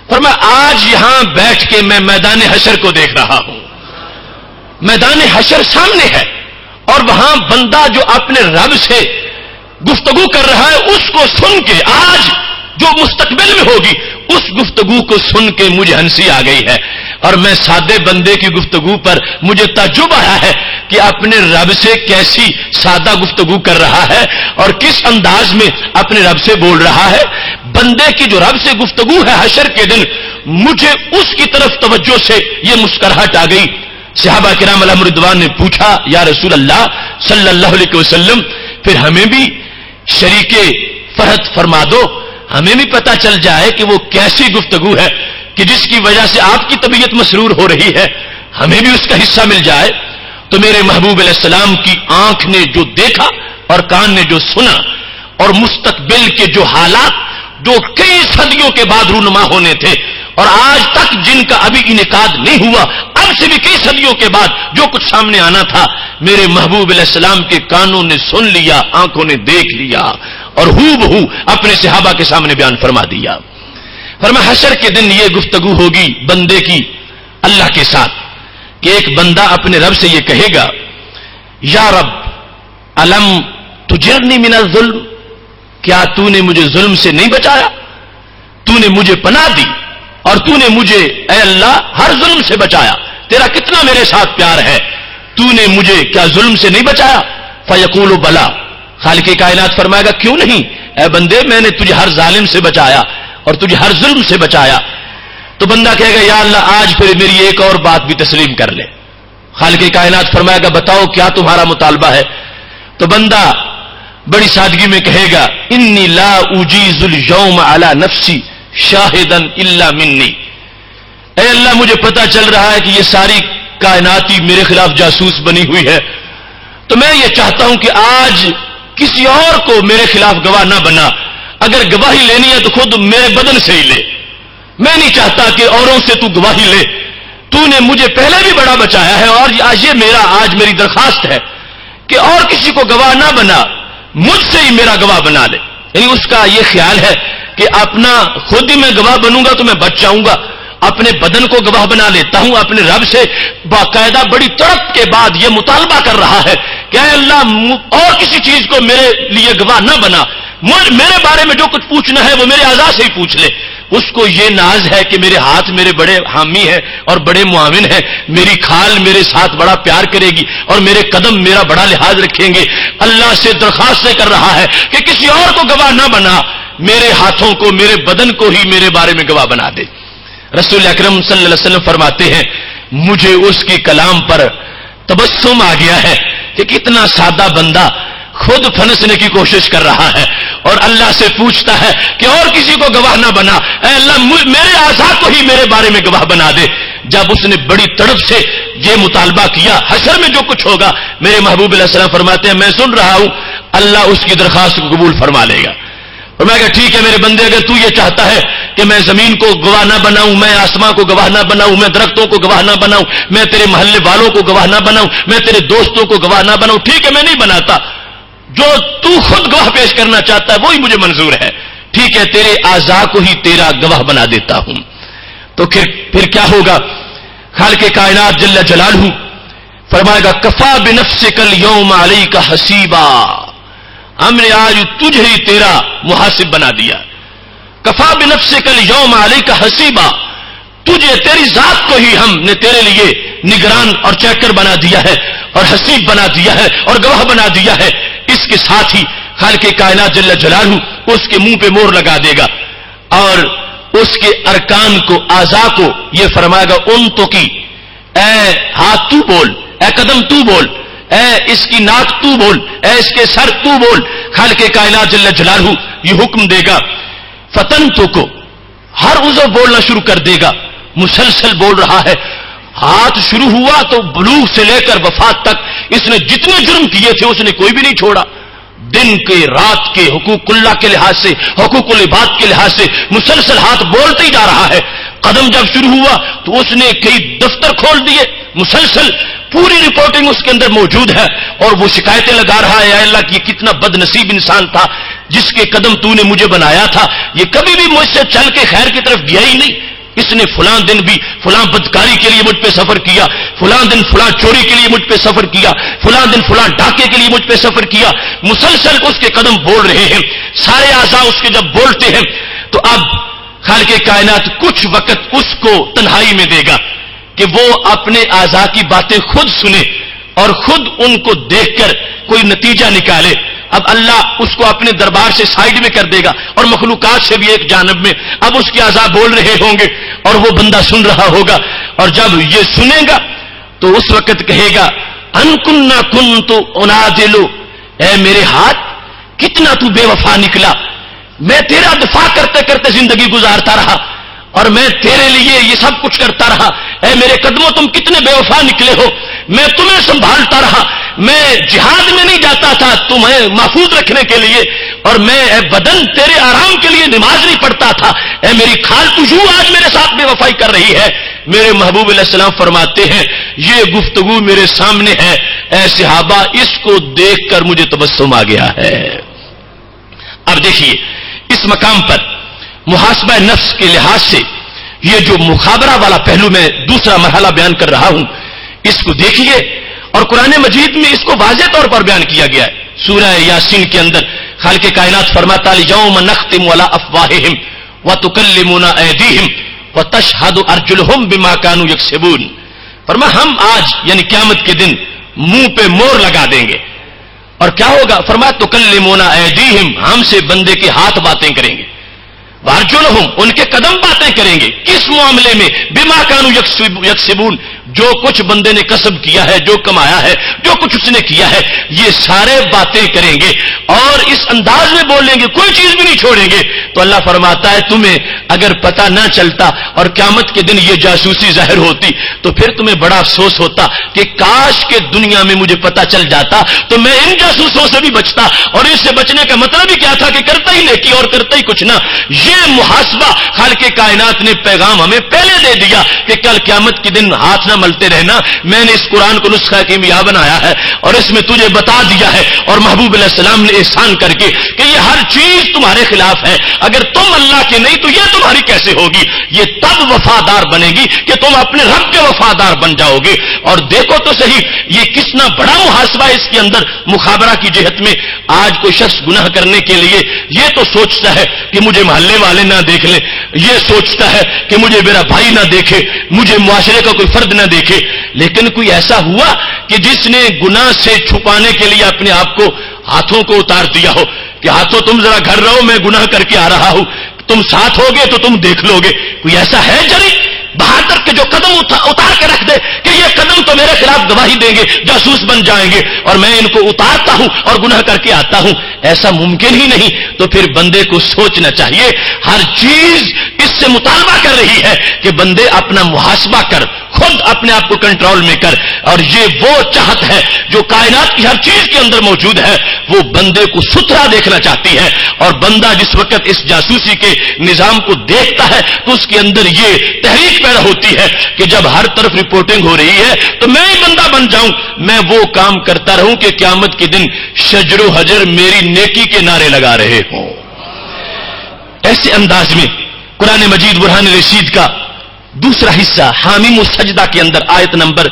فرمایا آج یہاں بیٹھ کے میں میدان حشر کو دیکھ رہا ہوں. میدان حشر سامنے ہے اور وہاں بندہ جو اپنے رب سے گفتگو کر رہا ہے اس کو سن کے آج جو مستقبل میں ہوگی اس گفتگو کو سن کے مجھے ہنسی آ گئی ہے. اور میں سادے بندے کی گفتگو پر مجھے تعجب آیا ہے کہ اپنے رب سے کیسی سادہ گفتگو کر رہا ہے اور کس انداز میں اپنے رب سے بول رہا ہے. بندے کی جو رب سے گفتگو ہے حشر کے دن، مجھے اس کی طرف توجہ سے یہ مسکراہٹ آ گئی. صحابہ کرام علیہم رضوان نے پوچھا یا رسول اللہ صلی اللہ علیہ وسلم پھر ہمیں بھی شریک فرحت فرما دو، ہمیں بھی پتہ چل جائے کہ وہ کیسی گفتگو ہے کہ جس کی وجہ سے آپ کی طبیعت مسرور ہو رہی ہے، ہمیں بھی اس کا حصہ مل جائے. تو میرے محبوب علیہ السلام کی آنکھ نے جو دیکھا اور کان نے جو سنا اور مستقبل کے جو حالات جو کئی صدیوں کے بعد رونما ہونے تھے اور آج تک جن کا ابھی انعقاد نہیں ہوا، اب سے بھی کئی صدیوں کے بعد جو کچھ سامنے آنا تھا، میرے محبوب علیہ السلام کے کانوں نے سن لیا، آنکھوں نے دیکھ لیا اور ہو بہو اپنے صحابہ کے سامنے بیان فرما دیا. فرمایا حشر کے دن یہ گفتگو ہوگی بندے کی اللہ کے ساتھ کہ ایک بندہ اپنے رب سے یہ کہے گا یا رب الم تجرنی من الظلم، کیا تو نے مجھے ظلم سے نہیں بچایا؟ تو نے مجھے پناہ دی اور تو نے مجھے اے اللہ ہر ظلم سے بچایا. تیرا کتنا میرے ساتھ پیار ہے، تو نے مجھے کیا ظلم سے نہیں بچایا؟ فیقول بلا، خالق کائنات فرمائے گا کیوں نہیں اے بندے، میں نے تجھے ہر ظالم سے بچایا اور تجھے ہر ظلم سے بچایا. تو بندہ کہے گا یا اللہ آج پھر میری ایک اور بات بھی تسلیم کر لے. خالق کائنات فرمائے گا بتاؤ کیا تمہارا مطالبہ ہے؟ تو بندہ بڑی سادگی میں کہے گا انی لا اجیز اليوم علی نفسی شاہدا الا منی، اے اللہ مجھے پتا چل رہا ہے کہ یہ ساری کائنات ہی میرے خلاف جاسوس بنی ہوئی ہے، تو میں یہ چاہتا ہوں کہ آج کسی اور کو میرے خلاف گواہ نہ بنا. اگر گواہی لینی ہے تو خود میرے بدن سے ہی لے، میں نہیں چاہتا کہ اوروں سے تو گواہی لے. تو نے مجھے پہلے بھی بڑا بچایا ہے اور آج یہ میری درخواست ہے کہ اور کسی کو گواہ نہ بنا. مجھ سے ہی میرا گواہ بنا لے. یعنی اس کا یہ خیال ہے کہ اپنا خود ہی میں گواہ بنوں گا تو میں بچ جاؤں گا، اپنے بدن کو گواہ بنا لیتا ہوں. اپنے رب سے باقاعدہ بڑی تڑپ کے بعد یہ مطالبہ کر رہا ہے کہ اے اللہ اور کسی چیز کو میرے لیے گواہ نہ بنا، میرے بارے میں جو کچھ پوچھنا ہے وہ میرے اعضاء سے ہی پوچھ لے. اس کو یہ ناز ہے کہ میرے ہاتھ میرے بڑے حامی ہیں اور بڑے معاون ہیں، میری کھال میرے ساتھ بڑا پیار کرے گی اور میرے قدم میرا بڑا لحاظ رکھیں گے. اللہ سے درخواستیں کر رہا ہے کہ کسی اور کو گواہ نہ بنا، میرے ہاتھوں کو میرے بدن کو ہی میرے بارے میں گواہ بنا دے. رسول اکرم صلی اللہ علیہ وسلم فرماتے ہیں مجھے اس کی کلام پر تبسم آ گیا ہے کہ کتنا سادہ بندہ خود پھنسنے کی کوشش کر رہا ہے اور اللہ سے پوچھتا ہے کہ اور کسی کو گواہ نہ بنا، اے اللہ میرے اعضاء کو ہی میرے بارے میں گواہ بنا دے. جب اس نے بڑی تڑپ سے یہ مطالبہ کیا، حشر میں جو کچھ ہوگا میرے محبوب علیہ السلام فرماتے ہیں میں سن رہا ہوں، اللہ اس کی درخواست کو قبول فرما لے گا. اور میں کہا ٹھیک ہے میرے بندے، اگر تو یہ چاہتا ہے کہ میں زمین کو گواہ نہ بناؤں، میں آسمان کو گواہ نہ بناؤں، میں درختوں کو گواہ نہ بناؤں، میں تیرے محلے والوں کو گواہ نہ بناؤں، میں تیرے دوستوں کو گواہ نہ بناؤں، ٹھیک ہے میں نہیں بناتا. جو تو خود گواہ پیش کرنا چاہتا ہے وہی مجھے منظور ہے، ٹھیک ہے تیرے اعضاء کو ہی تیرا گواہ بنا دیتا ہوں. تو پھر کیا ہوگا؟ خالق کائنات جل جلالہ فرمائے گا کفا بنفسک اليوم علیک حسیبا، ہم نے آج تجھے ہی تیرا محاسب بنا دیا. کفا بنفسک اليوم علیک حسیبا، تجھے تیری ذات کو ہی ہم نے تیرے لیے نگران اور چیکر بنا دیا ہے اور حسیب بنا دیا ہے اور گواہ بنا دیا ہے. اس کے ساتھ ہی خالق کائنات جل جلالہ اس کے منہ پہ مور لگا دے گا اور اس کے ارکان کو اعضاء کو یہ فرمائے گا ان تو کی، اے ہاتھ تو بول، اے قدم تو بول، اے اس کی ناک تو بول، اے اس کے سر تو بول. خالق کائنات جل جلالہ یہ حکم دے گا فتن تو کو، ہر عضو بولنا شروع کر دے گا. مسلسل بول رہا ہے. ہاتھ شروع ہوا تو بلوغ سے لے کر وفات تک اس نے جتنے جرم کیے تھے اس نے کوئی بھی نہیں چھوڑا. دن کے رات کے حقوق اللہ کے لحاظ سے، حقوق العباد کے لحاظ سے مسلسل ہاتھ بولتے ہی جا رہا ہے. قدم جب شروع ہوا تو اس نے کئی دفتر کھول دیے، مسلسل پوری رپورٹنگ اس کے اندر موجود ہے اور وہ شکایتیں لگا رہا ہے، اے اللہ کی کتنا بد نصیب انسان تھا جس کے قدم تو نے مجھے بنایا تھا، یہ کبھی بھی مجھ سے چل کے خیر کی طرف گیا ہی نہیں. اس نے فلاں دن بھی فلاں بدکاری کے لیے مجھ پہ سفر کیا، فلاں دن فلاں چوری کے لیے مجھ پہ سفر کیا، فلاں دن فلاں ڈاکے کے لیے مجھ پہ سفر کیا. مسلسل اس کے قدم بول رہے ہیں، سارے اعضاء اس کے جب بولتے ہیں تو اب خالق کائنات کچھ وقت اس کو تنہائی میں دے گا کہ وہ اپنے اعضاء کی باتیں خود سنے اور خود ان کو دیکھ کر کوئی نتیجہ نکالے. اب اللہ اس کو اپنے دربار سے سائیڈ میں کر دے گا اور مخلوقات سے بھی ایک جانب میں. اب اس کے اعضاء بول رہے ہوں گے اور وہ بندہ سن رہا ہوگا اور جب یہ سنے گا تو اس وقت کہے گا ان کننا کنت انادل، اے میرے ہاتھ کتنا تو بے وفا نکلا، میں تیرا دفاع کرتے کرتے زندگی گزارتا رہا اور میں تیرے لیے یہ سب کچھ کرتا رہا. اے میرے قدموں تم کتنے بے وفا نکلے ہو، میں تمہیں سنبھالتا رہا، میں جہاد میں نہیں جاتا تھا تمہیں محفوظ رکھنے کے لیے، اور میں اے بدن تیرے آرام کے لیے نماز نہیں پڑھتا تھا. اے میری کھال تجھو آج میرے ساتھ بے وفائی کر رہی ہے. میرے محبوب علیہ السلام فرماتے ہیں یہ گفتگو میرے سامنے ہے، اے صحابہ اس کو دیکھ کر مجھے تبسم آ گیا ہے. اب دیکھیے اس مقام پر محاسبہ نفس کے لحاظ سے یہ جو مخابرہ والا پہلو میں دوسرا مرحلہ بیان کر رہا ہوں اس کو دیکھیے، اور قرآن مجید میں اس کو واضح طور پر بیان کیا گیا ہے. سورہ یاسین کے اندر خالق کائنات فرماتا ہے یوم نختم علی افواہہم وتکلمنا ایدیہم وتشہد ارجلہم بما کانوا یکسبون. فرمایا ہم آج یعنی قیامت کے دن منہ پہ مور لگا دیں گے اور کیا ہوگا؟ فرمایا تکلمنا ایدیہم، ہم سے بندے کے ہاتھ باتیں کریں گے، وارجلہم ان کے قدم باتیں کریں گے. کس معاملے میں؟ بما کانوا یکسبون، جو کچھ بندے نے کسب کیا ہے، جو کمایا ہے، جو کچھ اس نے کیا ہے، یہ سارے باتیں کریں گے اور اس انداز میں بولیں گے، کوئی چیز بھی نہیں چھوڑیں گے. تو اللہ فرماتا ہے تمہیں اگر پتہ نہ چلتا اور قیامت کے دن یہ جاسوسی ظاہر ہوتی تو پھر تمہیں بڑا افسوس ہوتا کہ کاش کہ دنیا میں مجھے پتہ چل جاتا تو میں ان جاسوسوں سے بھی بچتا. اور اس سے بچنے کا مطلب ہی کیا تھا کہ کرتا ہی نیکی اور کرتا ہی کچھ نہ. یہ محاسبہ خالق کائنات نے پیغام ہمیں پہلے دے دیا کہ کل قیامت کے دن ہاتھ نہ ملتے رہنا، میں نے اس قرآن کو نسخہ کیمیا بنایا ہے اور اس میں تجھے بتا دیا ہے، اور محبوب علیہ السلام نے احسان کر کے کہ یہ ہر چیز تمہارے خلاف ہے، اگر تم اللہ کے نہیں تو یہ تمہاری کیسے ہوگی؟ یہ تب وفادار بنے گی کہ تم اپنے رب کے وفادار بن جاؤ گے۔ اور دیکھو تو صحیح یہ کتنا بڑا محاسبہ اس کے اندر مخابرہ کی جہت میں۔ آج کوئی شخص گناہ کرنے کے لیے یہ تو سوچتا ہے کہ مجھے محلے والے نہ دیکھ لیں، یہ سوچتا ہے کہ مجھے میرا بھائی نہ دیکھے، مجھے معاشرے کا کوئی فرد نہ دیکھے، لیکن کوئی ایسا ہوا کہ جس نے گناہ سے چھپانے کے لیے اپنے آپ کو ہاتھوں کو اتار دیا ہو کہ ہاتھوں تم ذرا گھر رہو، میں گناہ کر کے آ رہا ہوں، تم ساتھ ہوگے تو تم دیکھ لو گے؟ کوئی ایسا ہے جری بہادر کے جو قدم اتار کے رکھ دے کہ یہ قدم تو میرے خلاف گواہی دیں گے، جاسوس بن جائیں گے اور میں ان کو اتارتا ہوں اور گناہ کر کے آتا ہوں؟ ایسا ممکن ہی نہیں۔ تو پھر بندے کو سوچنا چاہیے، ہر چیز اس سے مطالبہ کر رہی ہے کہ بندے اپنا محاسبہ کر، خود اپنے آپ کو کنٹرول میں کر، اور یہ وہ چاہت ہے جو کائنات کی ہر چیز کے اندر موجود ہے، وہ بندے کو ستھرا دیکھنا چاہتی ہے۔ اور بندہ جس وقت اس جاسوسی کے نظام کو دیکھتا ہے تو اس کے اندر یہ تحریک پیدا ہوتی ہے کہ جب ہر طرف رپورٹنگ ہو رہی ہے تو میں ہی بندہ بن جاؤں، میں وہ کام کرتا رہوں کہ قیامت کے دن شجر و حجر میری نیکی کے نعرے لگا رہے ہوں۔ ایسے انداز میں قرآن مجید برہان رشید کا دوسرا حصہ حامیم السجدہ کے اندر آیت نمبر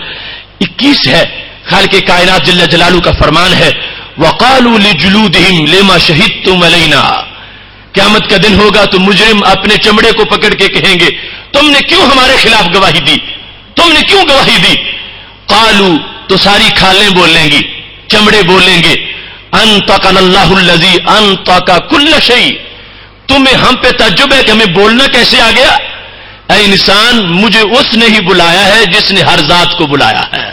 21 ہے۔ خالق کائنات جل جلالہ کا فرمان ہے، وَقَالُوا لِجُلُودِهِمْ لِمَا شَهِدتُّمْ عَلَيْنَا۔ قیامت کا دن ہوگا تو مجرم اپنے چمڑے کو پکڑ کے کہیں گے، تم نے کیوں ہمارے خلاف گواہی دی؟ تم نے کیوں گواہی دی؟ قالوا، تو ساری کھالیں بولیں گی، چمڑے بولیں گے، انطقنا اللہ الذی انطق کل شیء، تمہیں ہم پہ تعجب ہے کہ ہمیں بولنا کیسے آ گیا؟ اے انسان، مجھے اس نے ہی بلایا ہے جس نے ہر ذات کو بلایا ہے،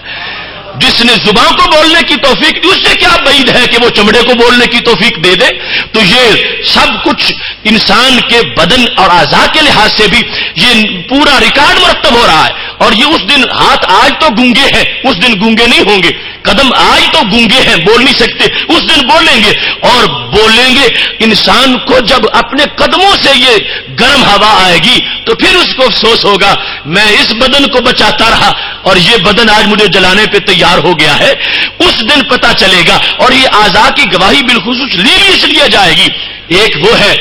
جس نے زبان کو بولنے کی توفیق دی، اس سے کیا بعید ہے کہ وہ چمڑے کو بولنے کی توفیق دے دے؟ تو یہ سب کچھ انسان کے بدن اور اعضاء کے لحاظ سے بھی یہ پورا ریکارڈ مرتب ہو رہا ہے۔ اور یہ اس دن ہاتھ آج تو گونگے ہیں، اس دن گونگے نہیں ہوں گے، قدم آج تو گونگے ہیں، بول نہیں سکتے، اس دن بولیں گے، اور بولیں گے۔ انسان کو جب اپنے قدموں سے یہ گرم ہوا آئے گی تو پھر اس کو افسوس ہوگا، میں اس بدن کو بچاتا رہا اور یہ بدن آج مجھے جلانے پہ تیار ہو گیا ہے۔ اس دن پتہ چلے گا، اور یہ اعضاء کی گواہی بالخصوص لی اس لیے جائے گی۔ ایک وہ ہے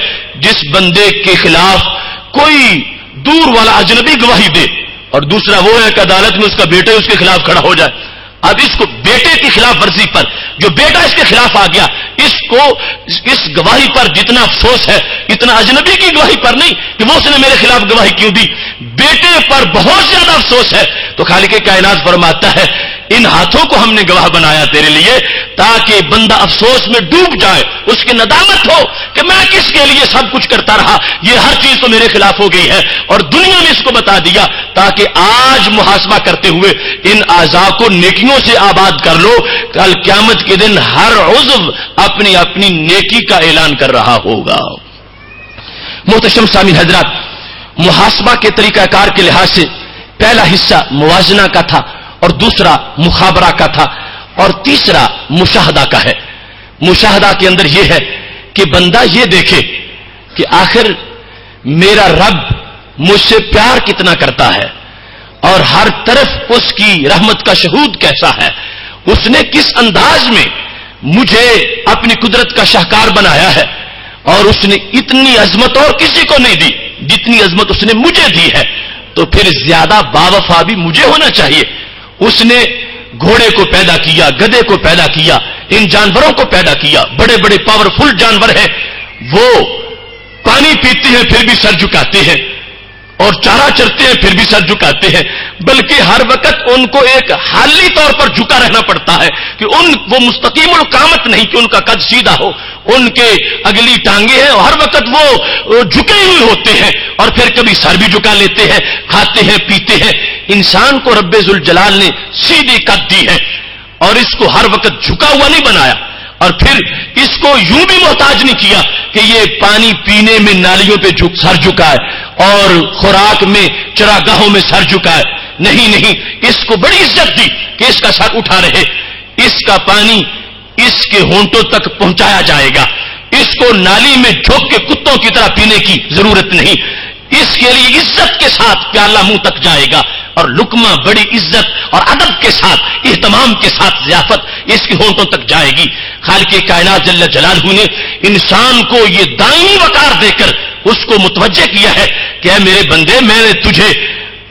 جس بندے کے خلاف کوئی دور والا اجنبی گواہی دے، اور دوسرا وہ ہے کہ عدالت میں اس کا بیٹا اس کے خلاف کھڑا ہو جائے۔ اب اس کو بیٹے کی خلاف ورزی پر جو بیٹا اس کے خلاف آ گیا، اس کو اس گواہی پر جتنا افسوس ہے اتنا اجنبی کی گواہی پر نہیں کہ وہ اس نے میرے خلاف گواہی کیوں دی، بیٹے پر بہت زیادہ افسوس ہے۔ تو خالق کائنات فرماتا ہے، ان ہاتھوں کو ہم نے گواہ بنایا تیرے لیے تاکہ بندہ افسوس میں ڈوب جائے، اس کی ندامت ہو کہ میں کس کے لیے سب کچھ کرتا رہا، یہ ہر چیز تو میرے خلاف ہو گئی ہے، اور دنیا میں اس کو بتا دیا تاکہ آج محاسبہ کرتے ہوئے ان اعضاء کو نیکیوں سے آباد کر لو، کل قیامت کے دن ہر عضو اپنی اپنی نیکی کا اعلان کر رہا ہوگا۔ محتشم سامعین حضرات، محاسبہ کے طریقہ کار کے لحاظ سے پہلا حصہ موازنہ کا تھا، اور دوسرا مخابرہ کا تھا، اور تیسرا مشاہدہ کا ہے۔ مشاہدہ کے اندر یہ ہے کہ بندہ یہ دیکھے کہ آخر میرا رب مجھ سے پیار کتنا کرتا ہے، اور ہر طرف اس کی رحمت کا شہود کیسا ہے، اس نے کس انداز میں مجھے اپنی قدرت کا شاہکار بنایا ہے، اور اس نے اتنی عظمت اور کسی کو نہیں دی جتنی عظمت اس نے مجھے دی ہے، تو پھر زیادہ باوفا بھی مجھے ہونا چاہیے۔ اس نے گھوڑے کو پیدا کیا، گدھے کو پیدا کیا، ان جانوروں کو پیدا کیا، بڑے بڑے پاورفل جانور ہیں، وہ پانی پیتے ہیں پھر بھی سر جھکاتے ہیں، اور چارہ چرتے ہیں پھر بھی سر جھکاتے ہیں، بلکہ ہر وقت ان کو ایک حالی طور پر جھکا رہنا پڑتا ہے کہ وہ مستقیم القامت نہیں کہ ان کا قد سیدھا ہو، ان کے اگلی ٹانگیں ہیں، ہر وقت وہ جھکے ہوئے ہوتے ہیں، اور پھر کبھی سر بھی جھکا لیتے ہیں، کھاتے ہیں پیتے ہیں۔ انسان کو رب ذوالجلال نے سیدھی قد دی ہے، اور اس کو ہر وقت جھکا ہوا نہیں بنایا، اور پھر اس کو یوں بھی محتاج نہیں کیا کہ یہ پانی پینے میں نالیوں پہ سر جھکائے اور خوراک میں چراگاہوں میں سر جھکائے، نہیں، اس کو بڑی عزت دی کہ اس کا سر اٹھا رہے، اس کا پانی اس کے ہونٹوں تک پہنچایا جائے گا، اس اس کو نالی میں جھوک کے کتوں کی طرح پینے کی ضرورت نہیں، اس کے لیے عزت کے ساتھ پیالہ منہ تک جائے گا، اور لقمہ بڑی عزت اور ادب کے ساتھ، اہتمام کے ساتھ ضیافت اس کی ہونٹوں تک جائے گی۔ خالق کائنات جل جلالہ نے انسان کو یہ دائمی وقار دے کر اس کو متوجہ کیا ہے کہ اے میرے بندے، میں نے تجھے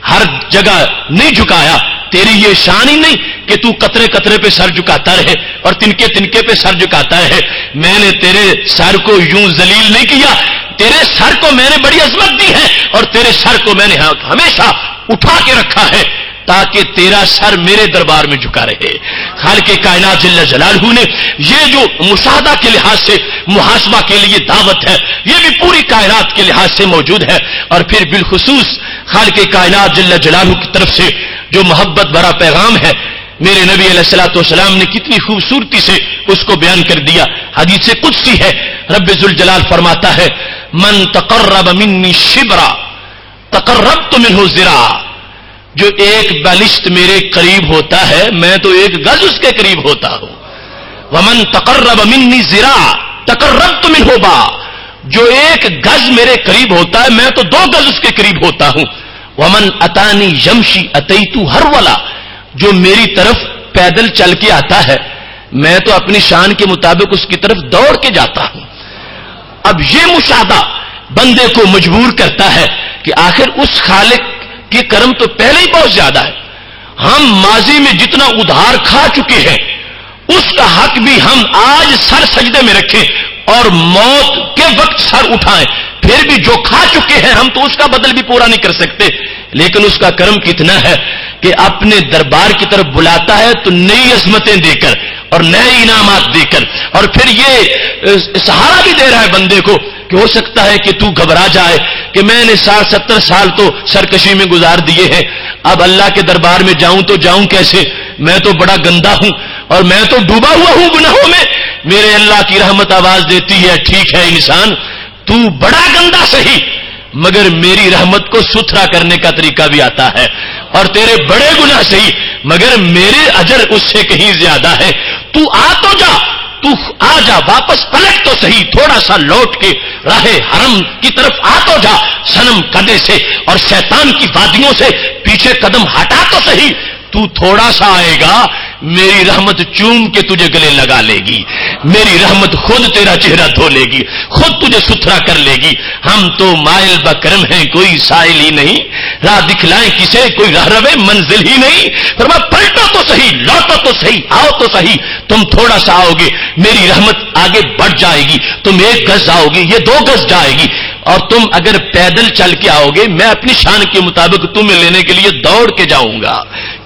ہر جگہ نہیں جھکایا، تیری یہ شان ہی نہیں کہ تو قطرے قطرے پہ سر جھکاتا رہے اور تنکے تنکے پہ سر جھکاتا رہے، میں نے تیرے سر کو یوں ذلیل نہیں کیا، تیرے سر کو میں نے بڑی عظمت دی ہے اور تیرے سر کو میں نے ہمیشہ اٹھا کے رکھا ہے تاکہ تیرا سر میرے دربار میں جھکا رہے۔ خالق کائنات جل جلالہ نے یہ جو مشاہدہ کے لحاظ سے محاسبہ کے لیے دعوت ہے، یہ بھی پوری کائنات کے لحاظ سے موجود ہے، اور پھر بالخصوص خالق کائنات جل جلالہ کی طرف سے جو محبت بھرا پیغام ہے، میرے نبی علیہ الصلوۃ والسلام نے کتنی خوبصورتی سے اس کو بیان کر دیا۔ حدیث قدسی ہے، رب ذوالجلال فرماتا ہے، من تقرب منی شبرا تقربت منہ ذراعا، جو ایک بالشت میرے قریب ہوتا ہے میں تو ایک گز اس کے قریب ہوتا ہوں۔ ومن تقرب منی ذراعا تقربت منہ باع، جو ایک گز میرے قریب ہوتا ہے میں تو 2 گز اس کے قریب ہوتا ہوں۔ ومن اتانی یمشی اتیتو ہرولا، جو میری طرف پیدل چل کے آتا ہے میں تو اپنی شان کے مطابق اس کی طرف دوڑ کے جاتا ہوں۔ اب یہ مشاہدہ بندے کو مجبور کرتا ہے کہ آخر اس خالق کے کرم تو پہلے ہی بہت زیادہ ہے، ہم ماضی میں جتنا ادھار کھا چکے ہیں اس کا حق بھی ہم آج سر سجدے میں رکھیں اور موت کے وقت سر اٹھائیں، پھر بھی جو کھا چکے ہیں ہم تو اس کا بدل بھی پورا نہیں کر سکتے، لیکن اس کا کرم کتنا ہے کہ اپنے دربار کی طرف بلاتا ہے تو نئی عظمتیں دے کر اور نئے انعامات دے کر، اور پھر یہ سہارا بھی دے رہا ہے بندے کو کہ ہو سکتا ہے کہ تو گھبرا جائے کہ میں نے 60-70 سال تو سرکشی میں گزار دیے ہیں، اب اللہ کے دربار میں جاؤں تو جاؤں کیسے، میں تو بڑا گندا ہوں اور میں تو ڈوبا ہوا ہوں گناہوں میں، میرے اللہ کی رحمت آواز دیتی ہے، ٹھیک ہے انسان تو بڑا گندا صحیح مگر میری رحمت کو ستھرا کرنے کا طریقہ بھی آتا ہے، اور تیرے بڑے گناہ صحیح مگر میرے اجر اس سے کہیں زیادہ ہے، تو آ تو جا، تو آ جا، واپس پلٹ تو صحیح، تھوڑا سا لوٹ کے راہ حرم کی طرف آ تو جا، صنم قدے سے اور شیطان کی وادیوں سے پیچھے قدم ہٹا تو صحیح، تو تھوڑا سا آئے گا میری رحمت چوم کے تجھے گلے لگا لے گی، میری رحمت خود تیرا چہرہ دھو لے گی، خود تجھے ستھرا کر لے گی۔ ہم تو مائل بکرم ہیں، کوئی سائل ہی نہیں، راہ دکھلائیں کسے، کوئی راہ روے منزل ہی نہیں، فرمایا پلٹو تو صحیح، لوٹو تو صحیح، آؤ تو صحیح، تم تھوڑا سا آؤ گے میری رحمت آگے بڑھ جائے گی، تم 1 گز آؤ گے یہ 2 گز جائے گی، اور تم اگر پیدل چل کے آؤ گے میں اپنی شان کے مطابق تمہیں لینے کے لیے دوڑ کے جاؤں گا۔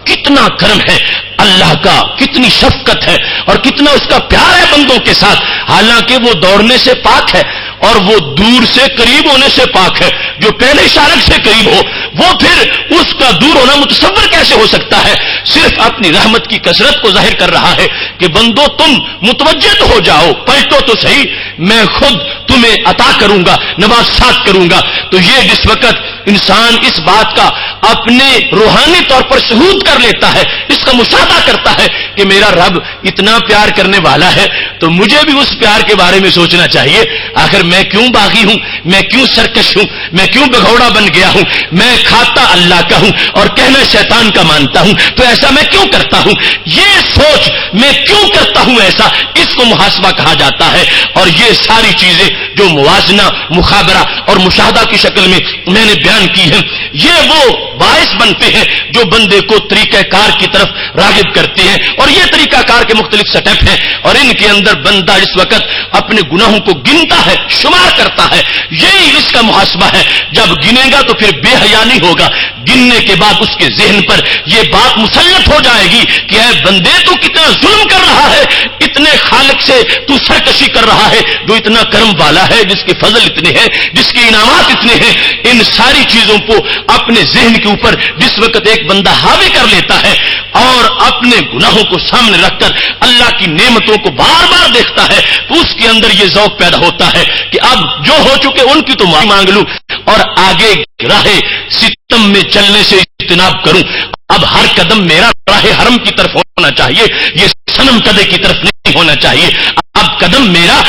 کتنا کرم ہے اللہ کا، کتنی شفقت ہے اور کتنا اس کا پیار ہے بندوں کے ساتھ، حالانکہ وہ دوڑنے سے پاک ہے اور وہ دور سے قریب ہونے سے پاک ہے، جو پہلے اشارت سے قریب ہو وہ پھر اس کا دور ہونا متصور کیسے ہو سکتا ہے، صرف اپنی رحمت کی کثرت کو ظاہر کر رہا ہے کہ بندو تم متوجہ تو ہو جاؤ، پلٹو تو صحیح، میں خود تمہیں عطا کروں گا، نوازشات کروں گا۔ تو یہ جس وقت انسان اس بات کا اپنے روحانی طور پر شہود کر لیتا ہے، اس کا مشاہدہ کرتا ہے کہ میرا رب اتنا پیار کرنے والا ہے تو مجھے بھی اس پیار کے بارے میں سوچنا چاہیے، آخر میں کیوں باغی ہوں، میں کیوں سرکش ہوں، میں کیوں بگھوڑا بن گیا ہوں، میں کھاتا اللہ کا ہوں اور کہنا شیطان کا مانتا ہوں، تو ایسا میں کیوں کرتا ہوں، یہ سوچ میں کیوں کرتا ہوں ایسا، اس کو محاسبہ کہا جاتا ہے۔ اور یہ ساری چیزیں جو موازنہ، مخابرہ اور مشاہدہ کی شکل میں میں نے بیان کی ہیں، یہ وہ باعث بنتے ہیں جو بندے کو طریقہ کار کی طرف راغب کرتے ہیں، اور یہ طریقہ کار کے مختلف سٹیپ ہیں، اور ان کے اندر بندہ اس وقت اپنے گناہوں کو گنتا ہے، شمار کرتا ہے، یہی اس کا محاسبہ ہے۔ جب گنے گا تو پھر بے حیا نہیں ہوگا، گننے کے بعد اس کے ذہن پر یہ بات مسلط ہو جائے گی کہ اے بندے تو کتنا ظلم کر رہا ہے، اتنے خالق سے تو سرکشی کر رہا ہے جو اتنا کرم والا ہے، جس کے فضل اتنے ہیں، جس کے انعامات اتنے ہیں۔ ان ساری چیزوں کو اپنے ذہن کے اوپر جس وقت ایک بندہ حاوی کر لیتا ہے اور اپنے گناہوں کو سامنے رکھ کر اللہ کی نعمتوں کو بار بار دیکھتا ہے تو اس کے اندر یہ ذوق پیدا ہوتا ہے کہ اب جو ہو چکے ان کی تو معافی مانگ لوں اور آگے راہ ستم میں چلنے سے اجتناب کروں۔ اب ہر قدم میرا راہ حرم کی طرف ہونا چاہیے، یہ صنم قدے کی طرف نہیں ہونا چاہیے۔ اب قدم میرا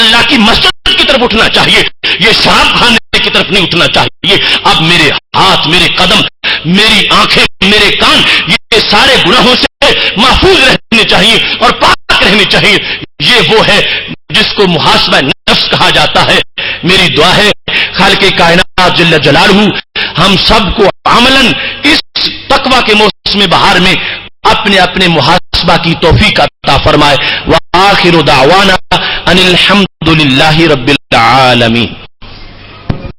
اللہ کی مسجد کی طرف اٹھنا چاہیے، یہ شراب کھانے کی طرف نہیں اٹھنا چاہیے. اب میرے ہاتھ، میرے قدم، میری آنکھیں، میرے کان، یہ سارے گناہوں سے محفوظ رہنے چاہیے اور پاک رہنے چاہیے. یہ وہ ہے جس کو محاسبہ نفس کہا جاتا ہے. میری دعا ہے خالق کائنات جل جلالہ ہم سب کو عملاً اس تقوی کے موسم بہار میں اپنے اپنے محاسبہ کی توفیق عطا فرمائے. وآخر دعوانا ان الحمد للہ رب العالمین.